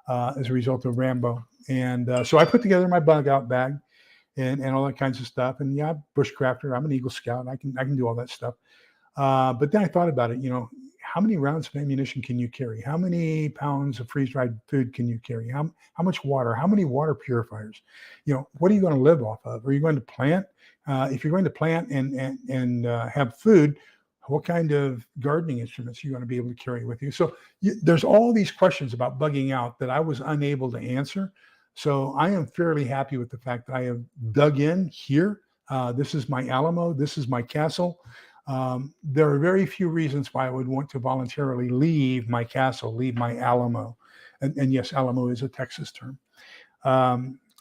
as a result of Rambo. And so I put together my bug out bag and all that kinds of stuff. And yeah, bushcrafter, I'm an Eagle Scout. I can do all that stuff. But then I thought about it, how many rounds of ammunition can you carry? How many pounds of freeze-dried food can you carry? How much water? How many water purifiers? What are you going to live off of? Are you going to plant? If you're going to plant and have food, what kind of gardening instruments are you going to be able to carry with you? So there's all these questions about bugging out that I was unable to answer. So I am fairly happy with the fact that I have dug in here. This is my Alamo. This is my castle. There are very few reasons why I would want to voluntarily leave my castle, leave my Alamo. And yes, Alamo is a Texas term.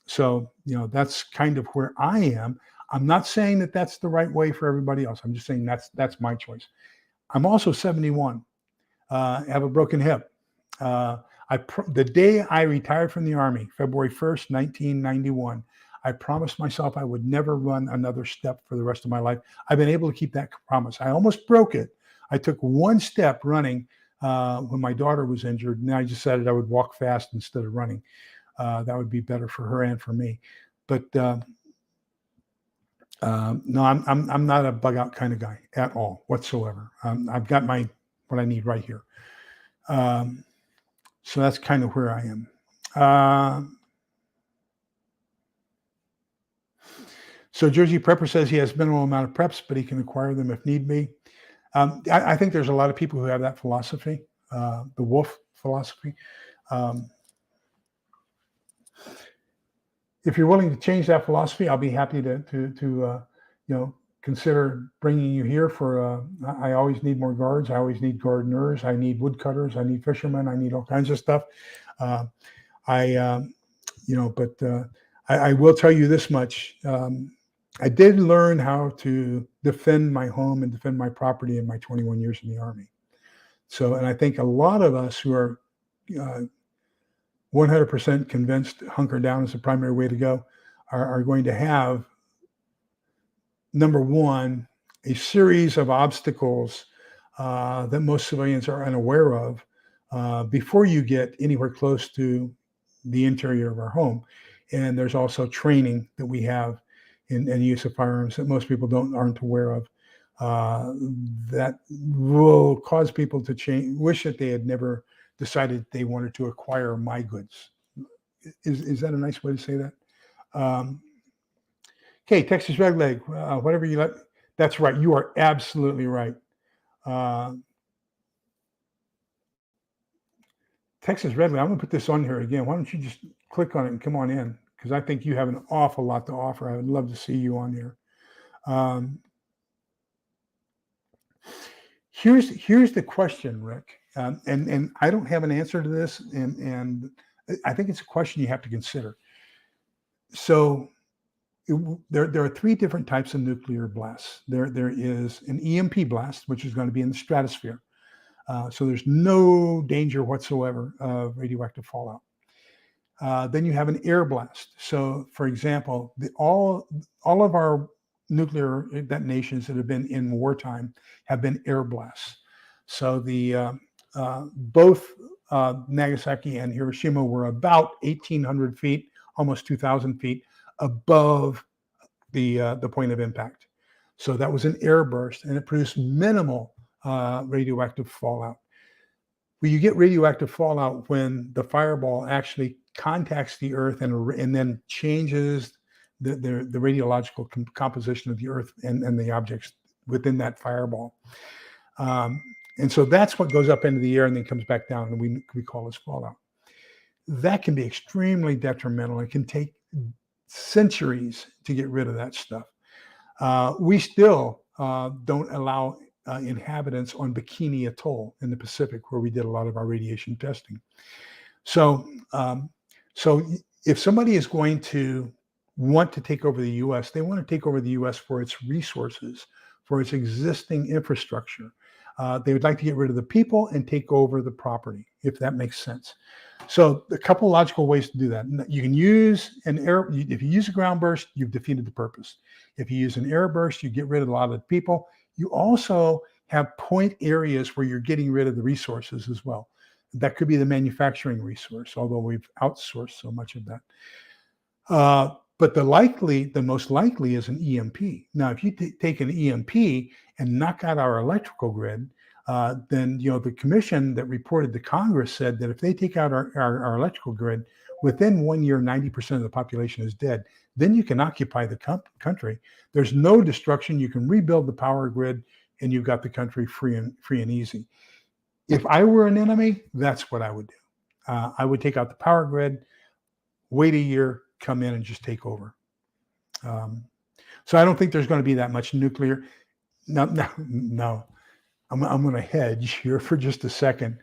So, that's kind of where I am. I'm not saying that that's the right way for everybody else. I'm just saying that's my choice. I'm also 71. I have a broken hip. The day I retired from the Army, February 1st, 1991, I promised myself I would never run another step for the rest of my life. I've been able to keep that promise. I almost broke it. I took one step running when my daughter was injured, and I decided I would walk fast instead of running. That would be better for her and for me. But no, I'm not a bug out kind of guy at all whatsoever. I've got what I need right here. So that's kind of where I am. So Jersey Prepper says he has minimal amount of preps, but he can acquire them if need be. I think there's a lot of people who have that philosophy, the wolf philosophy. If you're willing to change that philosophy, I'll be happy to consider bringing you here for. I always need more guards. I always need gardeners. I need woodcutters. I need fishermen. I need all kinds of stuff. I will tell you this much. I did learn how to defend my home and defend my property in my 21 years in the Army. So, and I think a lot of us who are 100% convinced hunker down is the primary way to go are going to have, number one, a series of obstacles that most civilians are unaware of before you get anywhere close to the interior of our home. And there's also training that we have in use of firearms that most people aren't aware of. That will cause people to wish that they had never decided they wanted to acquire my goods. Is that a nice way to say that? Okay, Texas Redleg, whatever you like. That's right. You are absolutely right. Texas Redleg, I'm going to put this on here again. Why don't you just click on it and come on in? Because I think you have an awful lot to offer. I would love to see you on here. Here's the question, Rick, and I don't have an answer to this, and I think it's a question you have to consider. So there are three different types of nuclear blasts. There is an EMP blast, which is going to be in the stratosphere. So there's no danger whatsoever of radioactive fallout. Then you have an air blast. So, for example, all of our nuclear detonations that have been in wartime have been air blasts. So both Nagasaki and Hiroshima were about 1,800 feet, almost 2,000 feet above the point of impact. So that was an air burst, and it produced minimal radioactive fallout. Well, you get radioactive fallout when the fireball actually contacts the earth and then changes the radiological composition of the earth and the objects within that fireball. And so that's what goes up into the air and then comes back down, and we call this fallout. That can be extremely detrimental. It can take centuries to get rid of that stuff. We still don't allow inhabitants on Bikini Atoll in the Pacific, where we did a lot of our radiation testing. So if somebody is going to want to take over the U.S., they want to take over the U.S. for its resources, for its existing infrastructure. They would like to get rid of the people and take over the property. if that makes sense. So a couple logical ways to do that. You can use an air. If you use a ground burst, you've defeated the purpose. If you use an air burst, you get rid of a lot of the people. You also have point areas where you're getting rid of the resources as well. That could be the manufacturing resource, although we've outsourced so much of that. But the most likely is an EMP. Now, if you take an EMP and knock out our electrical grid, then the commission that reported to Congress said that if they take out our electrical grid, within 1 year, 90% of the population is dead. Then you can occupy the country. There's no destruction. You can rebuild the power grid, and you've got the country free and easy. If I were an enemy, that's what I would do. I would take out the power grid, wait a year, come in and just take over. So I don't think there's going to be that much nuclear. No. I'm going to hedge here for just a second.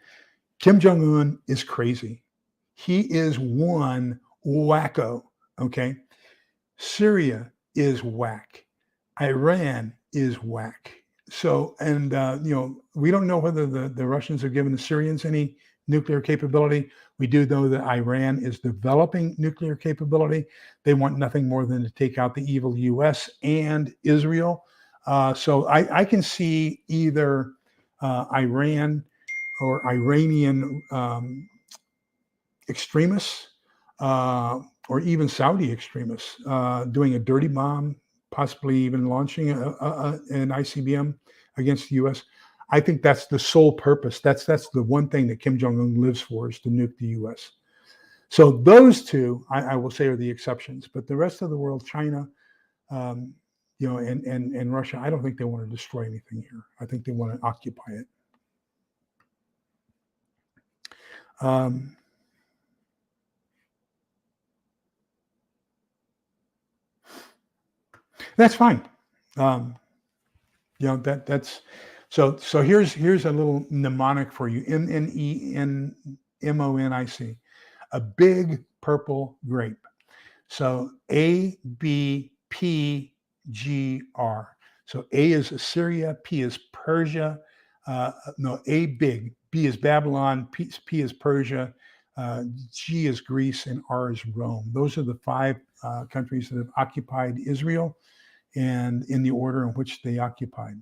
Kim Jong-un is crazy. He is one wacko. Okay. Syria is whack. Iran is whack. So, and we don't know whether the Russians have given the Syrians any nuclear capability. We do know that Iran is developing nuclear capability. They want nothing more than to take out the evil US and Israel. So I can see either Iran or Iranian extremists or even Saudi extremists doing a dirty bomb, possibly even launching an ICBM against the U.S. I think that's the sole purpose. That's the one thing that Kim Jong-un lives for, is to nuke the U.S. So those two, I will say, are the exceptions. But the rest of the world, China, and Russia, I don't think they want to destroy anything here. I think they want to occupy it. That's fine. That's so here's a little mnemonic for you. MNENMONIC, a big purple grape. So ABPGR. So A is Assyria, P is Persia. A big. B is Babylon, P is Persia, G is Greece, and R is Rome. Those are the 5 countries that have occupied Israel, and in the order in which they occupied.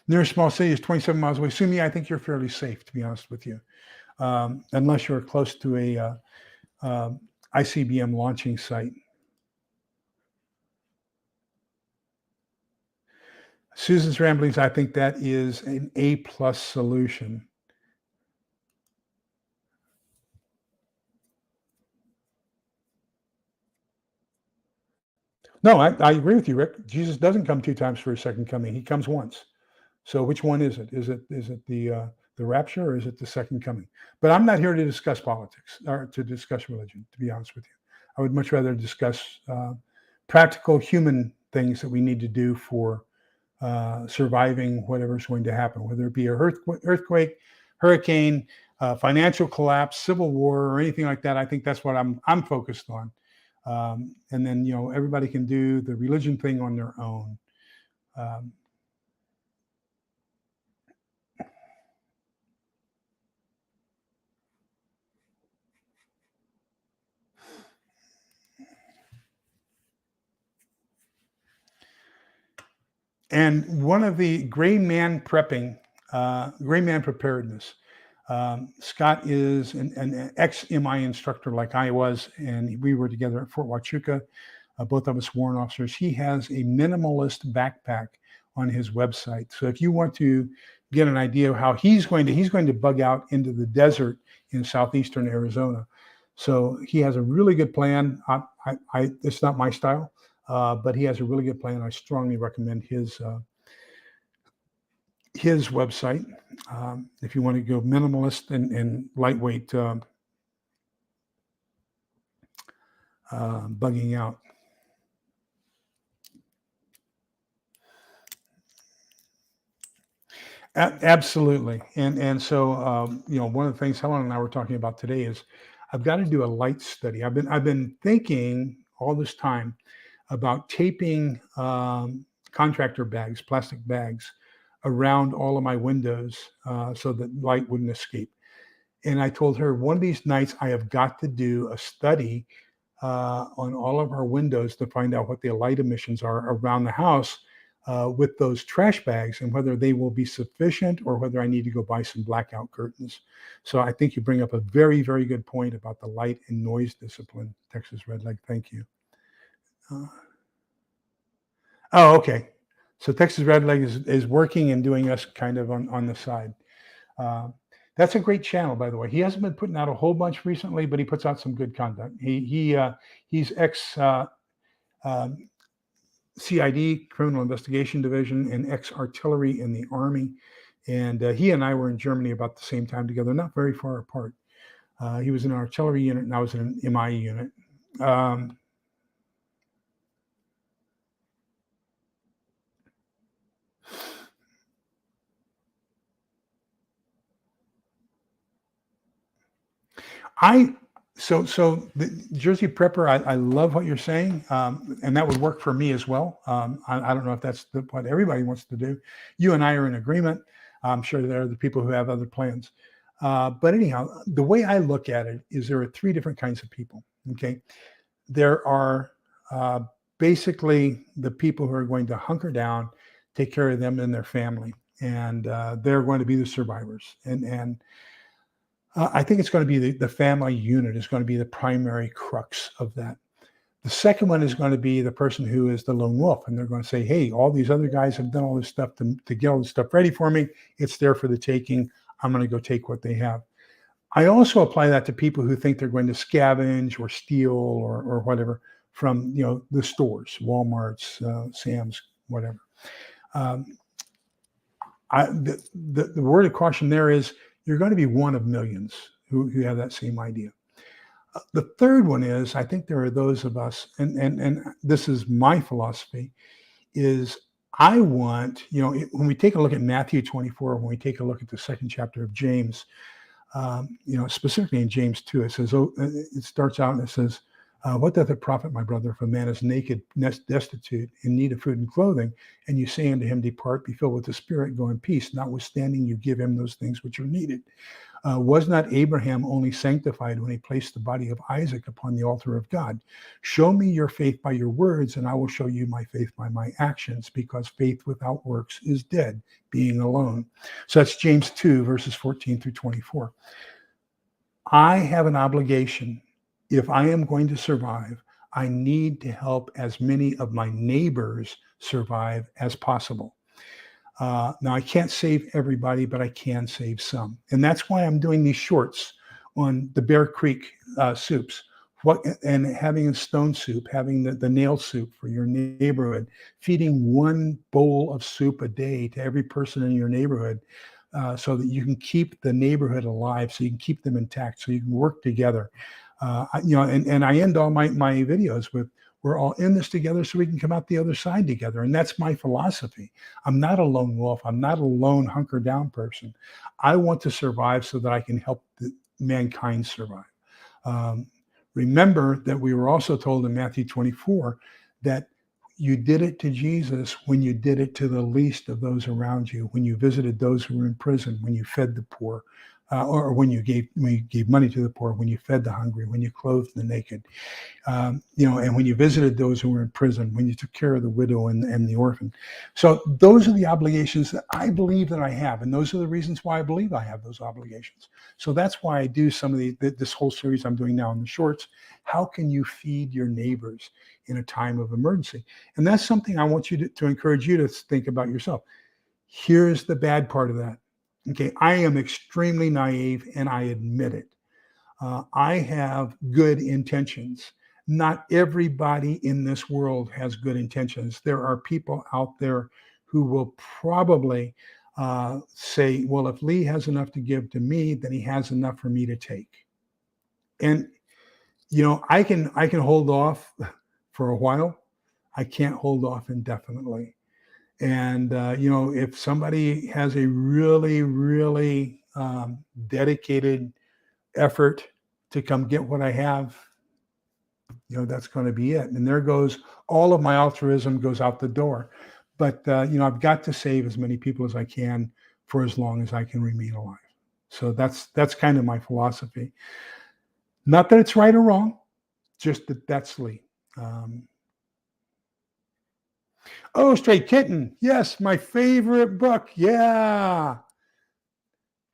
Nearest small city is 27 miles away. Sumi, I think you're fairly safe, to be honest with you, unless you're close to a ICBM launching site. Susan's ramblings, I think that is an A+ solution. No, I agree with you, Rick. Jesus doesn't come 2 times for his second coming. He comes once. So which one is it? Is it the rapture, or is it the second coming? But I'm not here to discuss politics or to discuss religion, to be honest with you. I would much rather discuss practical human things that we need to do for surviving whatever's going to happen, whether it be an earthquake, hurricane, financial collapse, civil war, or anything like that. I think that's what I'm focused on. And then everybody can do the religion thing on their own. And one of the gray man preparedness. Scott is an ex-MI instructor like I was, and we were together at Fort Huachuca, both of us warrant officers. He has a minimalist backpack on his website. So if you want to get an idea of how he's going to bug out into the desert in southeastern Arizona. So he has a really good plan. It's not my style. But he has a really good plan. I strongly recommend his website if you want to go minimalist and lightweight bugging out. Absolutely. And so one of the things Helen and I were talking about today is I've got to do a light study. I've been thinking all this time about taping contractor bags, plastic bags, around all of my windows so that light wouldn't escape. And I told her one of these nights I have got to do a study on all of our windows to find out what the light emissions are around the house with those trash bags and whether they will be sufficient or whether I need to go buy some blackout curtains. So I think you bring up a very, very good point about the light and noise discipline, Texas Red Leg. Thank you. Uh, oh, okay. So Texas Red Leg is working and doing us kind of on the side. Uh, that's a great channel, by the way. He hasn't been putting out a whole bunch recently, but he puts out some good content. He's ex um, CID, Criminal Investigation Division, and ex artillery in the Army. And he and I were in Germany about the same time together, not very far apart. He was in an artillery unit, and I was in an MI unit. Um, I so the Jersey Prepper, I love what you're saying, and that would work for me as well. I don't know if that's what everybody wants to do. You and I are in agreement. I'm sure there are the people who have other plans. But anyhow, the way I look at it is there are three different kinds of people. Okay, there are uh, basically the people who are going to hunker down, take care of them and their family, and they're going to be the survivors. And I think it's going to be the family unit is going to be the primary crux of that. The second one is going to be the person who is the lone wolf, and they're going to say, "Hey, all these other guys have done all this stuff to get all this stuff ready for me. It's there for the taking. I'm going to go take what they have." I also apply that to people who think they're going to scavenge or steal or whatever from the stores, WalMarts, Sam's, whatever. Um, the word of caution there is you're going to be one of millions who have that same idea. The third one is I think there are those of us, and this is my philosophy, is I want, when we take a look at Matthew 24, when we take a look at the second chapter of James, specifically in James 2, it says, it starts out and it says, what doth it profit, my brother, if a man is naked, destitute, in need of food and clothing, and you say unto him, depart, be filled with the Spirit, go in peace, notwithstanding you give him those things which are needed. Was not Abraham only sanctified when he placed the body of Isaac upon the altar of God? Show me your faith by your words, and I will show you my faith by my actions, because faith without works is dead, being alone. So that's James 2, verses 14 through 24. I have an obligation. If I am going to survive, I need to help as many of my neighbors survive as possible. Now, I can't save everybody, but I can save some. And that's why I'm doing these shorts on the Bear Creek soups. And having a stone soup, having the nail soup for your neighborhood, feeding one bowl of soup a day to every person in your neighborhood so that you can keep the neighborhood alive, so you can keep them intact, so you can work together. And I end all my videos with, we're all in this together so we can come out the other side together. And that's my philosophy. I'm not a lone wolf. I'm not a lone hunker down person. I want to survive so that I can help mankind survive. Remember that we were also told in Matthew 24 that you did it to Jesus when you did it to the least of those around you, when you visited those who were in prison, when you fed the poor, or when you gave money to the poor, when you fed the hungry, when you clothed the naked, and when you visited those who were in prison, when you took care of the widow and the orphan. So those are the obligations that I believe that I have, and those are the reasons why I believe I have those obligations. So that's why I do some of this whole series I'm doing now in the shorts. How can you feed your neighbors in a time of emergency? And that's something I want you to encourage you to think about yourself. Here's the bad part of that. Okay, I am extremely naive, and I admit it. I have good intentions. Not everybody in this world has good intentions. There are people out there who will probably say, well, if Lee has enough to give to me, then he has enough for me to take. And, I can hold off for a while. I can't hold off indefinitely. And, if somebody has a really, really dedicated effort to come get what I have, That's going to be it. And there goes all of my altruism goes out the door. But, I've got to save as many people as I can for as long as I can remain alive. So that's kind of my philosophy. Not that it's right or wrong, just that's Lee. Oh, Straight Kitten. Yes, my favorite book. Yeah.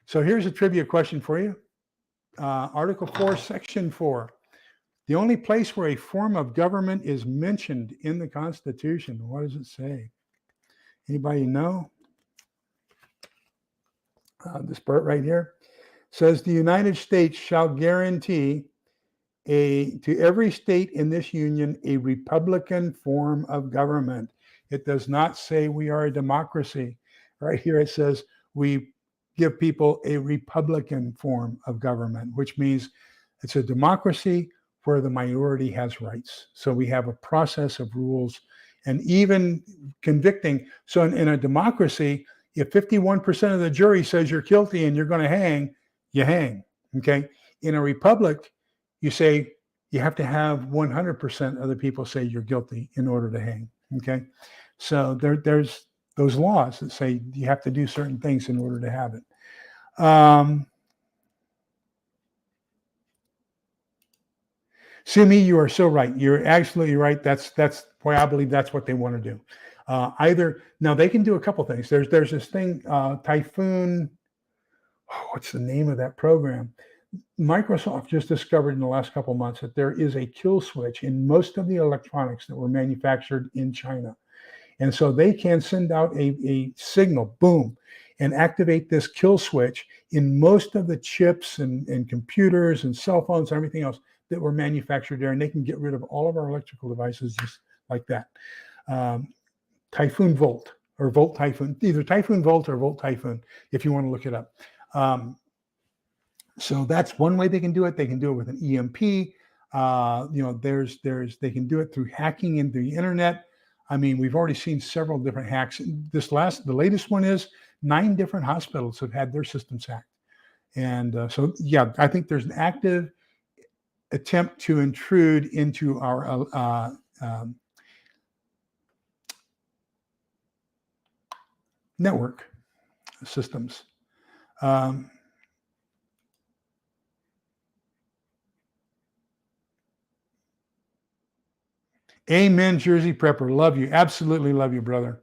So here's a trivia question for you. Article 4, Section 4. The only place where a form of government is mentioned in the Constitution. What does it say? Anybody know? This part right here says the United States shall guarantee to every state in this union a republican form of government. It does not say we are a democracy. Right here it says we give people a republican form of government, which means it's a democracy where the minority has rights. So we have a process of rules and even convicting. So in a democracy, if 51% of the jury says you're guilty and you're going to hang, you hang. Okay. In a republic, you say you have to have 100% of the people say you're guilty in order to hang. Okay. So there's those laws that say you have to do certain things in order to have it. Simi, you are so right. You're absolutely right. That's why I believe that's what they want to do. Either now they can do a couple things. There's this thing, Typhoon. What's the name of that program? Microsoft just discovered in the last couple of months that there is a kill switch in most of the electronics that were manufactured in China. And so they can send out a signal, boom, and activate this kill switch in most of the chips and computers and cell phones and everything else that were manufactured there. And they can get rid of all of our electrical devices just like that. Typhoon Volt or Volt Typhoon, either Typhoon Volt or Volt Typhoon, if you want to look it up. So that's one way they can do it. They can do it with an EMP. They can do it through hacking into the internet. I mean, we've already seen several different hacks. The latest one is 9 different hospitals have had their systems hacked. And I think there's an active attempt to intrude into our network systems. Amen, Jersey Prepper. Love you. Absolutely love you, brother.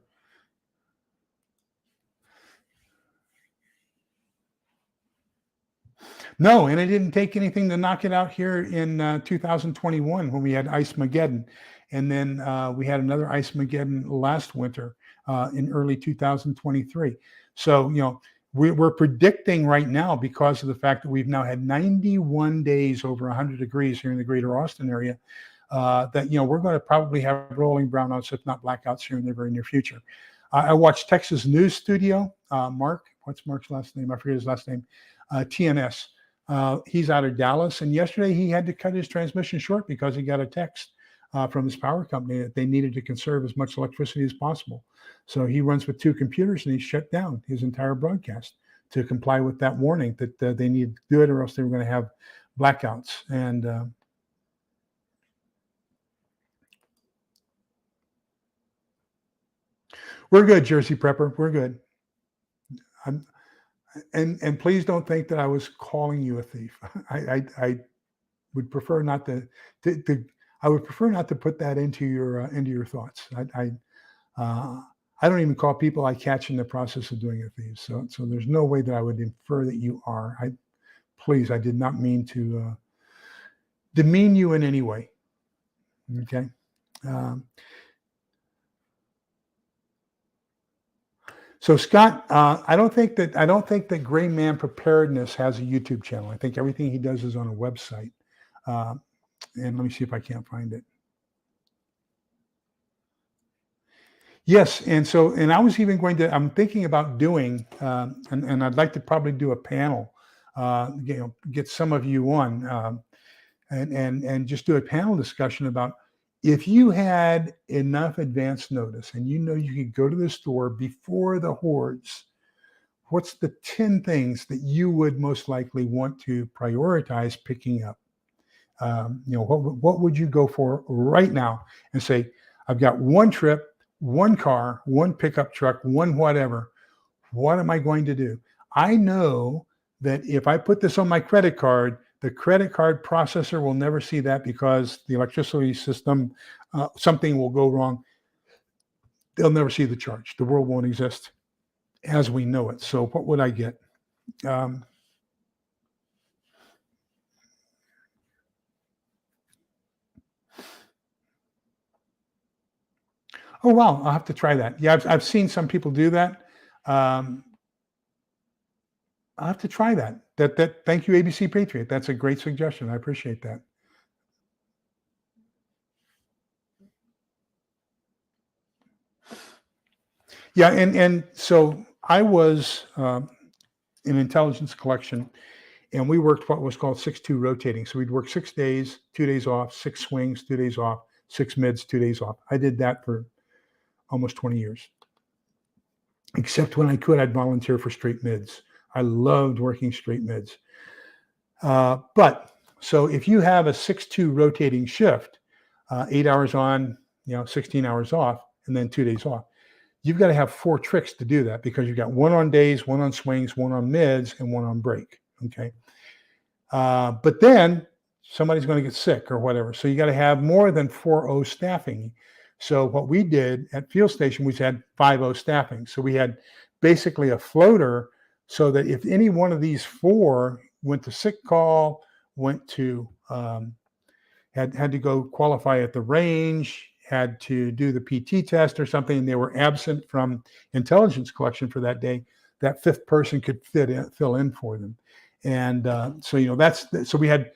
No, and it didn't take anything to knock it out here in 2021 when we had Ice Mageddon. And then we had another Ice Mageddon last winter in early 2023. So, we're predicting right now, because of the fact that we've now had 91 days over 100 degrees here in the greater Austin area, that we're going to probably have rolling brownouts, if not blackouts, here in the very near future. I watched Texas News Studio. Mark, what's Mark's last name? I forget his last name. TNS. He's out of Dallas, and yesterday he had to cut his transmission short because he got a text from his power company that they needed to conserve as much electricity as possible. So he runs with 2 computers, and he shut down his entire broadcast to comply with that warning that they needed to do it, or else they were going to have blackouts. And we're good, Jersey Prepper. We're good. And please don't think that I was calling you a thief. I would prefer not to I would prefer not to put that into your thoughts. I don't even call people I catch in the process of doing a thief. So there's no way that I would infer that you are. I did not mean to demean you in any way. Okay. So Scott, I don't think that Gray Man Preparedness has a YouTube channel. I think everything he does is on a website. And let me see if I can't find it. Yes, and I was even I'm thinking about doing, and I'd like to probably do a panel, get some of you on, and just do a panel discussion about, if you had enough advance notice and you could go to the store before the hordes, what's the 10 things that you would most likely want to prioritize picking up? What would you go for right now and say, I've got one trip, one car, one pickup truck, one whatever. What am I going to do? I know that if I put this on my credit card, the credit card processor will never see that because the electricity system, something will go wrong. They'll never see the charge. The world won't exist as we know it. So what would I get? Um, oh, wow. I'll have to try that. Yeah, I've seen some people do that. Um, I'll have to try that. Thank you, ABC Patriot. That's a great suggestion. I appreciate that. Yeah, and so I was in intelligence collection, and we worked what was called 6-2 rotating. So we'd work 6 days, 2 days off, 6 swings, 2 days off, 6 mids, 2 days off. I did that for almost 20 years. Except when I could, I'd volunteer for straight mids. I loved working straight mids. But so if you have a 6-2 rotating shift, 8 hours on, 16 hours off, and then 2 days off, you've got to have 4 tricks to do that because you've got one on days, one on swings, one on mids, and one on break. Okay. But then somebody's going to get sick or whatever. So you got to have more than 4-0 staffing. So what we did at Field Station, we had 5-0 staffing. So we had basically a floater so that if any one of these 4 went to sick call, went to had to go qualify at the range, had to do the PT test or something, and they were absent from intelligence collection for that day, that 5th person could fill in for them. And so we had,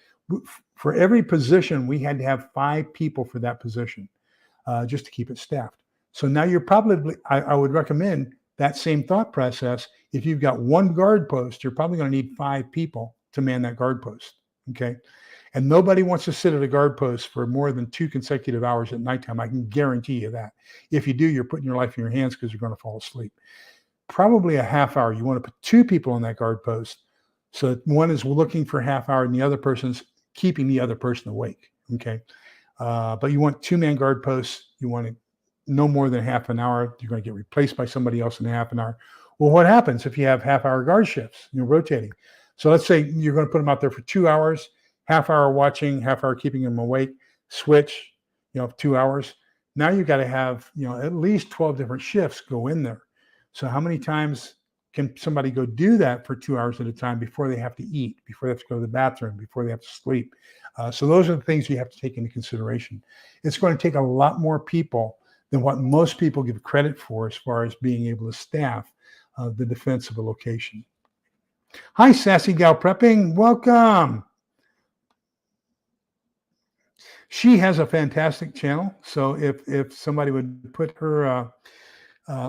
for every position, we had to have 5 people for that position just to keep it staffed. So now you're probably, I would recommend that same thought process. If you've got one guard post, you're probably going to need 5 people to man that guard post. Okay. And nobody wants to sit at a guard post for more than 2 consecutive hours at nighttime. I can guarantee you that. If you do, you're putting your life in your hands because you're going to fall asleep. Probably a half hour. You want to put 2 people on that guard post. So one is looking for a half hour and the other person's keeping the other person awake. Okay. But you want 2-man guard posts. You want to no more than half an hour. You're going to get replaced by somebody else in a half an hour. Well, what happens if you have half-hour guard shifts? You're rotating. So let's say you're going to put them out there for 2 hours, half hour watching, half hour keeping them awake, switch, 2 hours. Now you've got to have, at least 12 different shifts go in there. So how many times can somebody go do that for 2 hours at a time before they have to eat, before they have to go to the bathroom, before they have to sleep? So those are the things you have to take into consideration. It's going to take a lot more people than what most people give credit for as far as being able to staff the defense of a location. Hi, Sassy Gal Prepping. Welcome. She has a fantastic channel. So if somebody would put her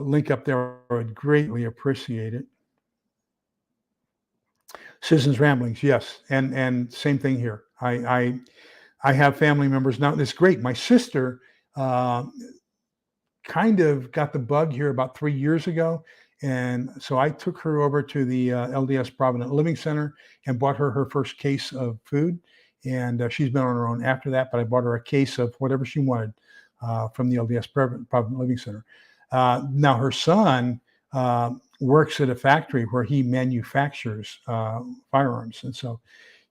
link up there, I would greatly appreciate it. Citizens Ramblings, yes. And same thing here. I have family members now. It's great. My sister kind of got the bug here about 3 years ago. And so I took her over to the LDS Provident Living Center and bought her first case of food. And she's been on her own after that, but I bought her a case of whatever she wanted from the LDS Provident Living Center. Now her son works at a factory where he manufactures firearms. And so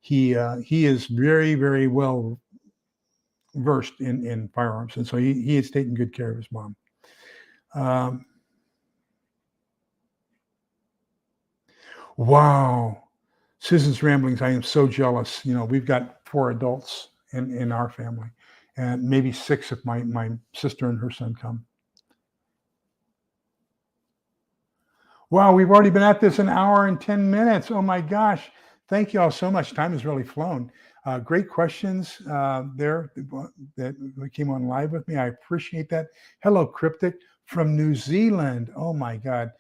he is very, very well versed in firearms. And so he is taking good care of his mom. Wow. Susan's Ramblings, I am so jealous. We've got 4 adults in our family, and maybe 6 if my sister and her son come. Wow, we've already been at this an hour and 10 minutes. Oh my gosh. Thank you all so much. Time has really flown. Great questions there that came on live with me. I appreciate that. Hello, Cryptic from New Zealand. Oh my God.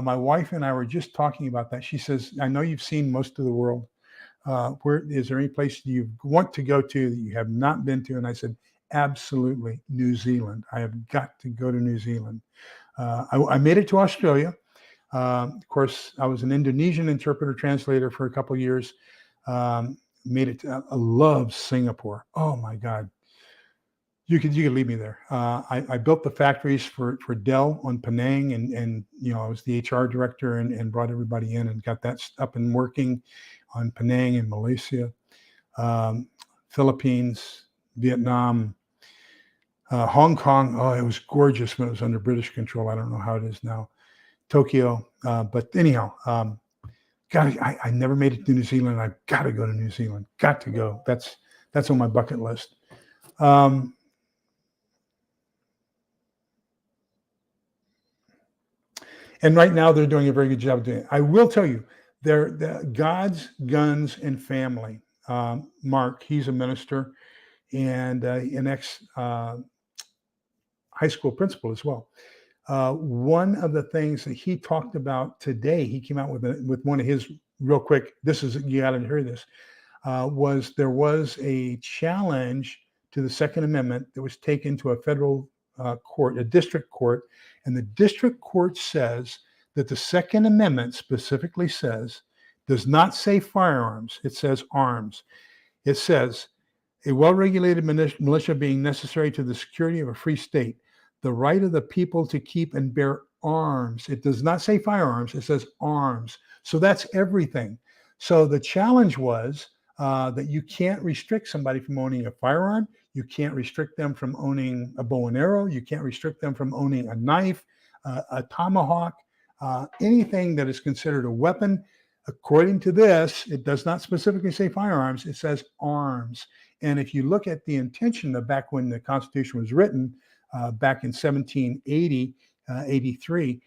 My wife and I were just talking about that. She says, I know you've seen most of the world. Where is there any place you want to go to that you have not been to? And I said, absolutely, New Zealand. I have got to go to New Zealand. I made it to Australia. Of course, I was an Indonesian interpreter translator for a couple of years. made it. I love Singapore. Oh my God. You could leave me there. I built the factories for Dell on Penang, and I was the HR director and brought everybody in and got that up and working on Penang in Malaysia, um, Philippines, Vietnam, Hong Kong. Oh, it was gorgeous when it was under British control. I don't know how it is now. Tokyo, but anyhow, I never made it to New Zealand. I've got to go to New Zealand. Got to go. That's on my bucket list. And right now they're doing a very good job doing it. I will tell you, they're God's Guns and Family. Mark, he's a minister and an ex high school principal as well. One of the things that he talked about today, he came out with one of his real quick. This is, you got to hear this. There was a challenge to the Second Amendment that was taken to a federal court, a district court, and the district court says that the Second Amendment specifically does not say firearms, it says arms. It says a well-regulated militia being necessary to the security of a free state, the right of the people to keep and bear arms. It does not say firearms, it says arms. So that's everything. So the challenge was that you can't restrict somebody from owning a firearm. You can't restrict them from owning a bow and arrow. You can't restrict them from owning a knife, a tomahawk, anything that is considered a weapon. According to this, it does not specifically say firearms. It says arms. And if you look at the intention of back when the Constitution was written, back in 1780, 83,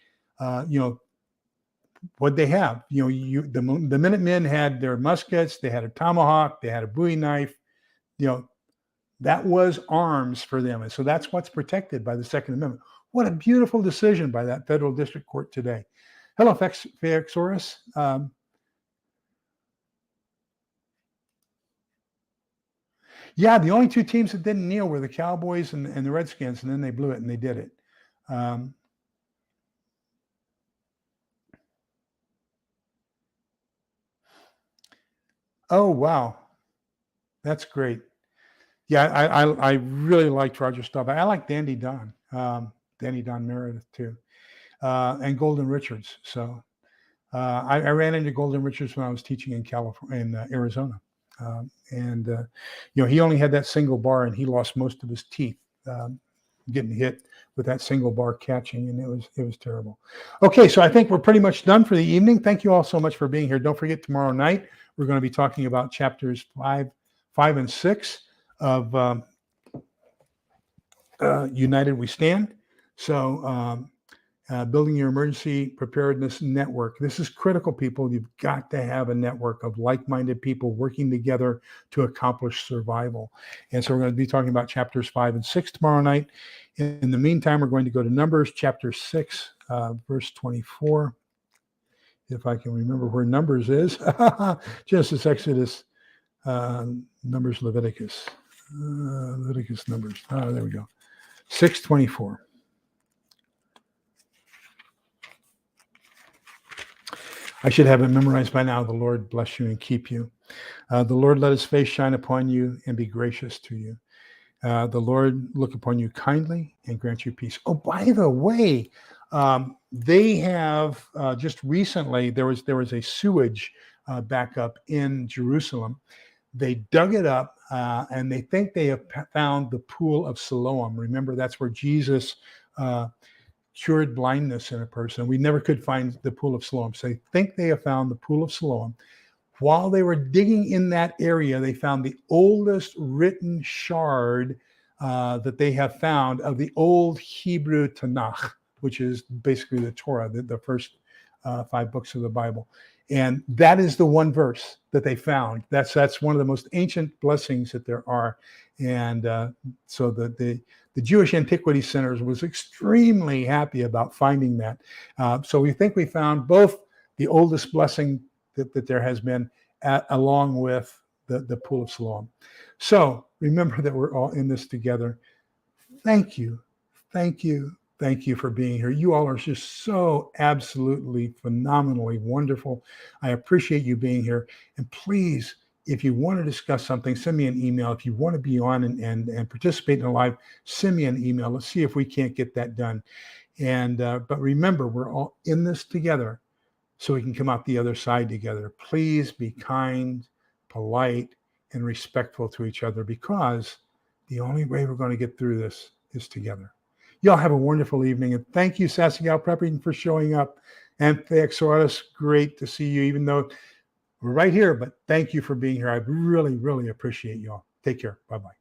what they have, the Minutemen had their muskets, they had a tomahawk, they had a Bowie knife, that was arms for them. And so that's what's protected by the Second Amendment. What a beautiful decision by that federal district court today. Hello, Fexorus. Yeah, the only two teams that didn't kneel were the Cowboys and the Redskins, and then they blew it and they did it. Oh, wow. That's great. Yeah, I really liked Roger Staubach. I like Dandy Don Meredith too, and Golden Richards. So I ran into Golden Richards when I was teaching in California, in Arizona. He only had that single bar and he lost most of his teeth getting hit with that single bar catching, and it was terrible. Okay, so I think we're pretty much done for the evening. Thank you all so much for being here. Don't forget, tomorrow night we're going to be talking about chapters 5 and 6 of United We Stand. So building your emergency preparedness network. This is critical, people. You've got to have a network of like-minded people working together to accomplish survival. And so we're going to be talking about chapters 5 and 6 tomorrow night. In the meantime, we're going to go to Numbers chapter 6, verse 24. If I can remember where Numbers is. Genesis, Exodus, Numbers, Leviticus. Leviticus, Numbers. There we go. 6:24. I should have it memorized by now. The Lord bless you and keep you. The Lord let his face shine upon you and be gracious to you. The Lord look upon you kindly and grant you peace. Oh, by the way, they have just recently, there was a sewage backup in Jerusalem. They dug it up and they think they have found the pool of Siloam. Remember, that's where Jesus cured blindness in a person. We never could find the pool of Siloam. So they think they have found the pool of Siloam. While they were digging in that area, they found the oldest written shard that they have found of the old Hebrew Tanakh, which is basically the Torah, the first 5 books of the Bible. And that is the one verse that they found. That's one of the most ancient blessings that there are. And so the Jewish Antiquity Centers was extremely happy about finding that. So we think we found both the oldest blessing that there has been, along with the pool of Siloam. So remember that we're all in this together. Thank you for being here. You all are just so absolutely phenomenally wonderful. I appreciate you being here. And please if you want to discuss something, send me an email. If you want to be on and participate in a live, send me an email. Let's see if we can't get that done. And but remember, we're all in this together, so we can come out the other side together. Please be kind, polite, and respectful to each other, because the only way we're going to get through this is together. Y'all have a wonderful evening, and thank you, Sassy Gal Prepping, for showing up. And Theoxorus, great to see you, even though we're right here, but thank you for being here. I really, really appreciate y'all. Take care. Bye-bye.